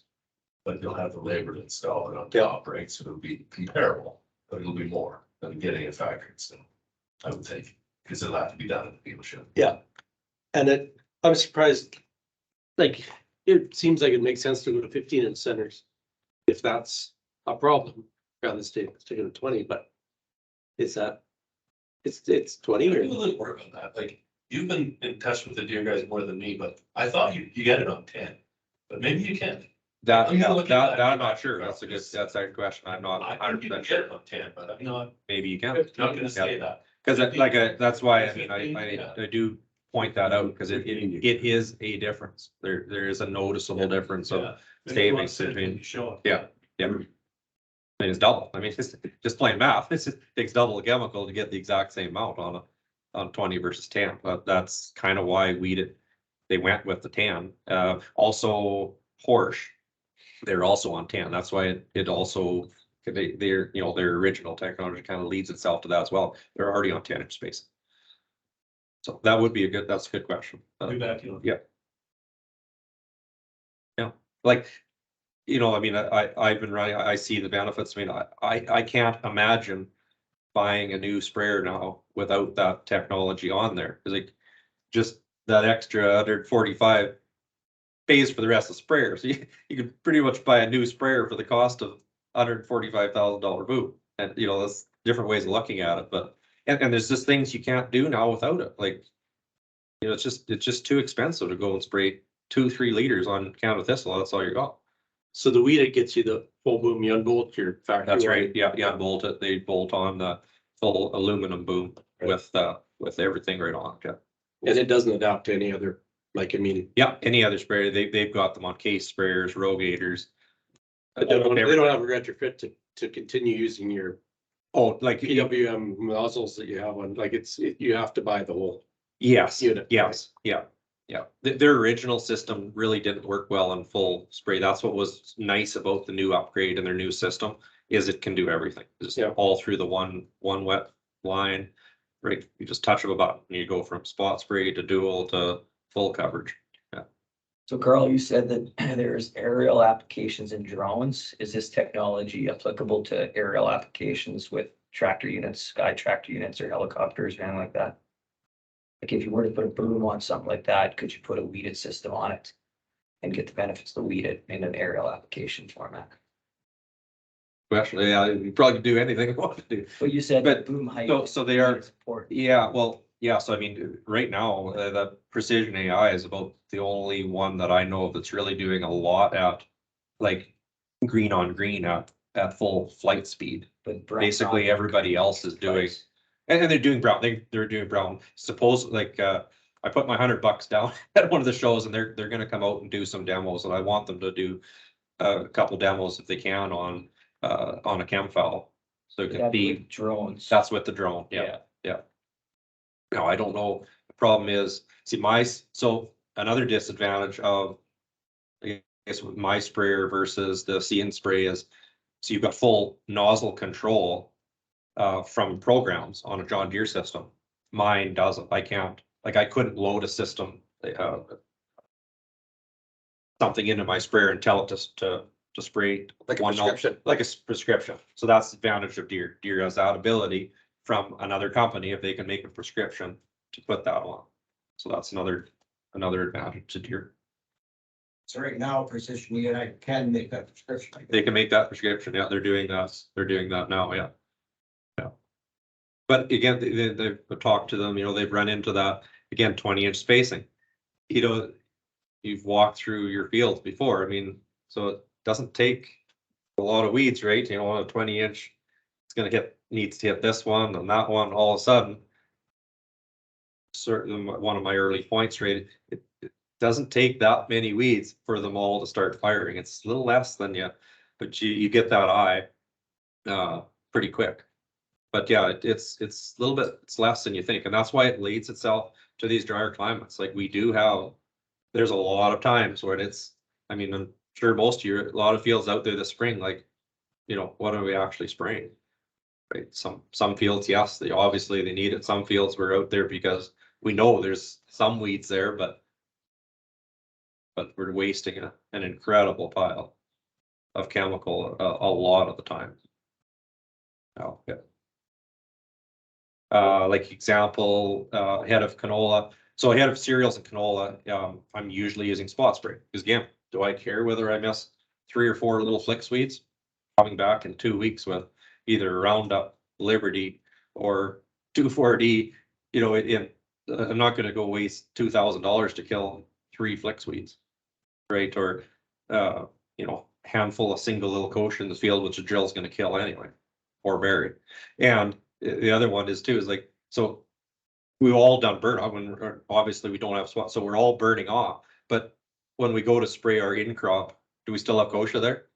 but you'll have the labor to install it on top, right? So it'll be comparable, but it'll be more than getting a factory installed, I would think, because it'll have to be done at the dealership. Yeah. And I'm surprised, like, it seems like it makes sense to go to 15-inch centers. If that's a problem, rather than sticking to 20, but it's 20 I or? do a little work on that, like, you've been in touch with the Deere guys more than me, but I thought you get it on 10, but maybe you can't. That I'm gonna look at that. I'm not sure. That's a good question. I'm not I think you can 100% get sure. it on 10, but I'm not Maybe you can. gonna say that. Because that's why Yeah. I do point that out, because it is a difference. There is a noticeable difference of Yeah. savings between. Yeah. I mean, it's double. I mean, it's just plain math. It just takes double the chemical to get the exact same amount on 20 versus 10. But that's kind of why they went with the 10. Also Porsche, they're also on 10. That's why it also, their original technology kind of leads itself to that as well. They're already on 10-inch spacing. So that's a good question. Do that, you know. Yeah. Yeah, like, I mean, I've been running, I see the benefits. I mean, I can't imagine buying a new sprayer now without that technology on there. Cause like, just that extra 145 pays for the rest of the sprayer. So you could pretty much buy a new sprayer for the cost of $145,000 boom. And that's different ways of looking at it, but, and there's just things you can't do now without it. Like, it's just too expensive to go and spray 2-3 liters on Canada thistle. That's all you got. So the weed, it gets you the full boom, you unbolt your factory. That's right. Yeah, bolt it. They bolt on the full aluminum boom with everything right on it. Yeah. And it doesn't adapt to any other, like, I mean, Yeah, any other sprayer, they've got them on case sprayers, rogators. they don't have a retrofit to continue using your Oh, like, PWM nozzles that you have on, like, you have to buy the whole. yes, unit, yes, yeah, yeah. Their original system really didn't work well in full spray. That's what was nice about the new upgrade and their new system, is it can do everything. Just Yeah. all through the one wet line. Right, you just touch of a button, and you go from spot spray to dual to full coverage. So Carl, you said that there's aerial applications in drones. Is this technology applicable to aerial applications with tractor units, sky tractor units or helicopters or anything like that? Like if you were to put a boom on something like that, could you put a weeded system on it and get the benefits of weeded in an aerial application format? Actually, yeah, you probably could do anything you want to do. But you said But- boom height. So they are, Support. yeah, well, yeah, so I mean, right now, the precision AI is about the only one that I know of that's really doing a lot at, like, green on green at full flight speed. But brown Basically, rock everybody else is doing, price. and they're doing brown, they're doing brown. Suppose, like, I put my $100 down at one of the shows, and they're gonna come out and do some demos, and I want them to do a couple demos if they can on a chem foul. So it That'd can be be, with drones. that's with the drone, yeah. Now, I don't know, the problem is, see, so another disadvantage of, I guess, with my sprayer versus the See and Spray is, so you've got full nozzle control from programs on a John Deere system. Mine doesn't, I can't, like, I couldn't load a system, something into my sprayer and tell it to spray. Like a one nozzle, prescription. like a prescription. So that's the advantage of Deere. Deere has that ability from another company if they can make a prescription to put that on. So that's another advantage to Deere. So right now, Precision Unit can make that prescription. They can make that prescription. Yeah, they're doing that. They're doing that now. Yeah. Yeah. But again, they've talked to them, they've run into that, again, 20-inch spacing. You've walked through your fields before. I mean, so it doesn't take a lot of weeds, right? On a 20-inch, it's needs to hit this one and that one all of a sudden. Certainly one of my early points, right? It doesn't take that many weeds for them all to start firing. It's a little less than but you get that eye pretty quick. But yeah, it's a little bit, it's less than you think. And that's why it leads itself to these drier climates. Like there's a lot of times where I mean, I'm sure most of you, a lot of fields out there this spring, like, what are we actually spraying? Right? Some fields, yes, obviously they need it. Some fields we're out there because we know there's some weeds there, but we're wasting an incredible pile of chemical a lot of the time. Oh, yeah. Like example, head of canola. So ahead of cereals and canola, I'm usually using spot spray because, again, do I care whether I miss 3 or 4 little flicks weeds? Coming back in 2 weeks with either Roundup, Liberty, or 2,4-D, I'm not going to go waste $2,000 to kill 3 flicks weeds, right? Or handful of single little kosher in the field, which a drill is going to kill anyway, or berry. And the other one is like, so we've all done burn off when obviously we don't have spots, so we're all burning off. But when we go to spray our in crop, do we still have kochia there?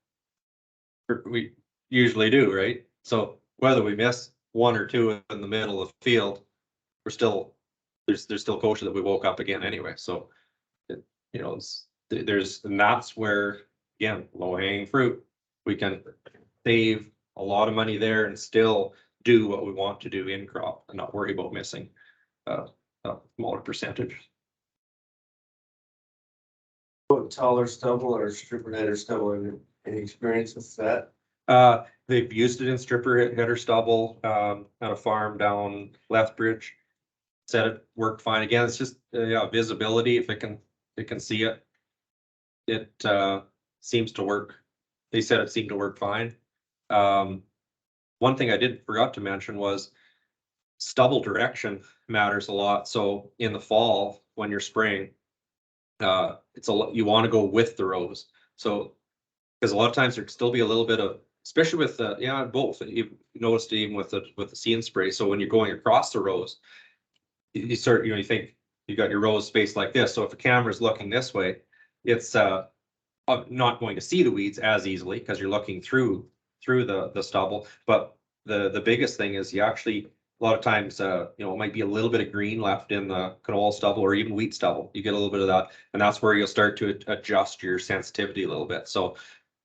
We usually do, right? So whether we miss 1 or 2 in the middle of the field, there's still kochia that we woke up again anyway. So and that's where, again, low hanging fruit, we can save a lot of money there and still do what we want to do in crop and not worry about missing a smaller percentage. Taller stubble or stripper header stubble, any experience with that? They've used it in stripper header stubble at a farm down Lethbridge. Said it worked fine. Again, it's just visibility. If it can see it, it seems to work. They said it seemed to work fine. One thing I forgot to mention was stubble direction matters a lot. So in the fall when you're spraying, you want to go with the rows. So because a lot of times there can still be a little bit of especially with the, yeah, both. You noticed it even with the See and Spray. So when you're going across the rows, you start, you think you got your rows spaced like this. So if the camera's looking this way, it's not going to see the weeds as easily because you're looking through the stubble. But the biggest thing is you actually, a lot of times, it might be a little bit of green left in the canola stubble or even wheat stubble. You get a little bit of that, and that's where you'll start to adjust your sensitivity a little bit. So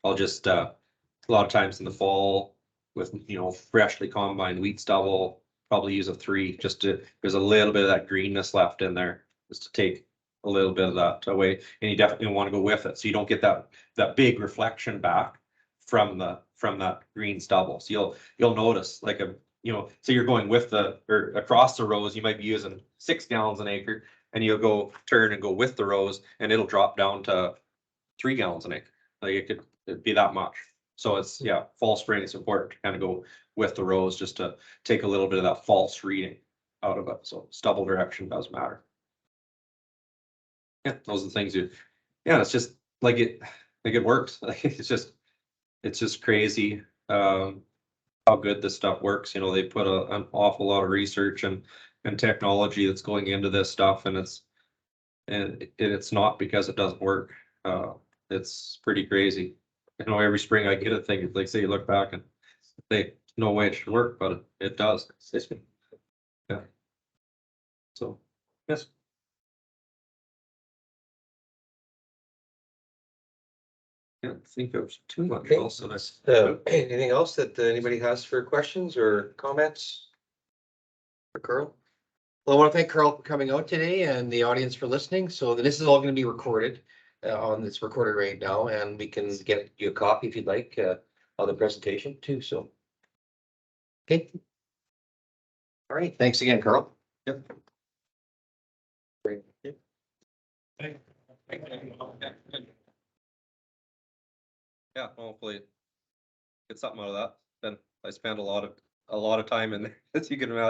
I'll just, a lot of times in the fall with, freshly combined wheat stubble, probably use a 3 just to, there's a little bit of that greenness left in there, just to take a little bit of that away. And you definitely want to go with it, so you don't get that big reflection back from that green stubble. So you'll notice like so you're going with or across the rows, you might be using 6 gallons an acre, and you'll go turn and go with the rows, and it'll drop down to 3 gallons an acre. Like it'd be that much. So it's, yeah, fall spraying is important to kind of go with the rows just to take a little bit of that false reading out of it. So stubble direction does matter. Yeah, those are the things it's just like it works. Like it's just crazy how good this stuff works. They put an awful lot of research and technology that's going into this stuff, and it's not because it doesn't work. It's pretty crazy. Every spring I get a thing, like say you look back and say no way it should work, but it does. Yeah. So yes. Can't think of too much Okay. else that Anything else that anybody has for questions or comments? For Carl? Well, I want to thank Carl for coming out today and the audience for listening. So this is all going to be recorded on this recorded right now, and we can get you a copy if you'd like of the presentation too. So. Okay. All right. Thanks again, Carl. Yep. Great. Yeah, hopefully get something out of that. Then I spent a lot of time in there, as you can imagine.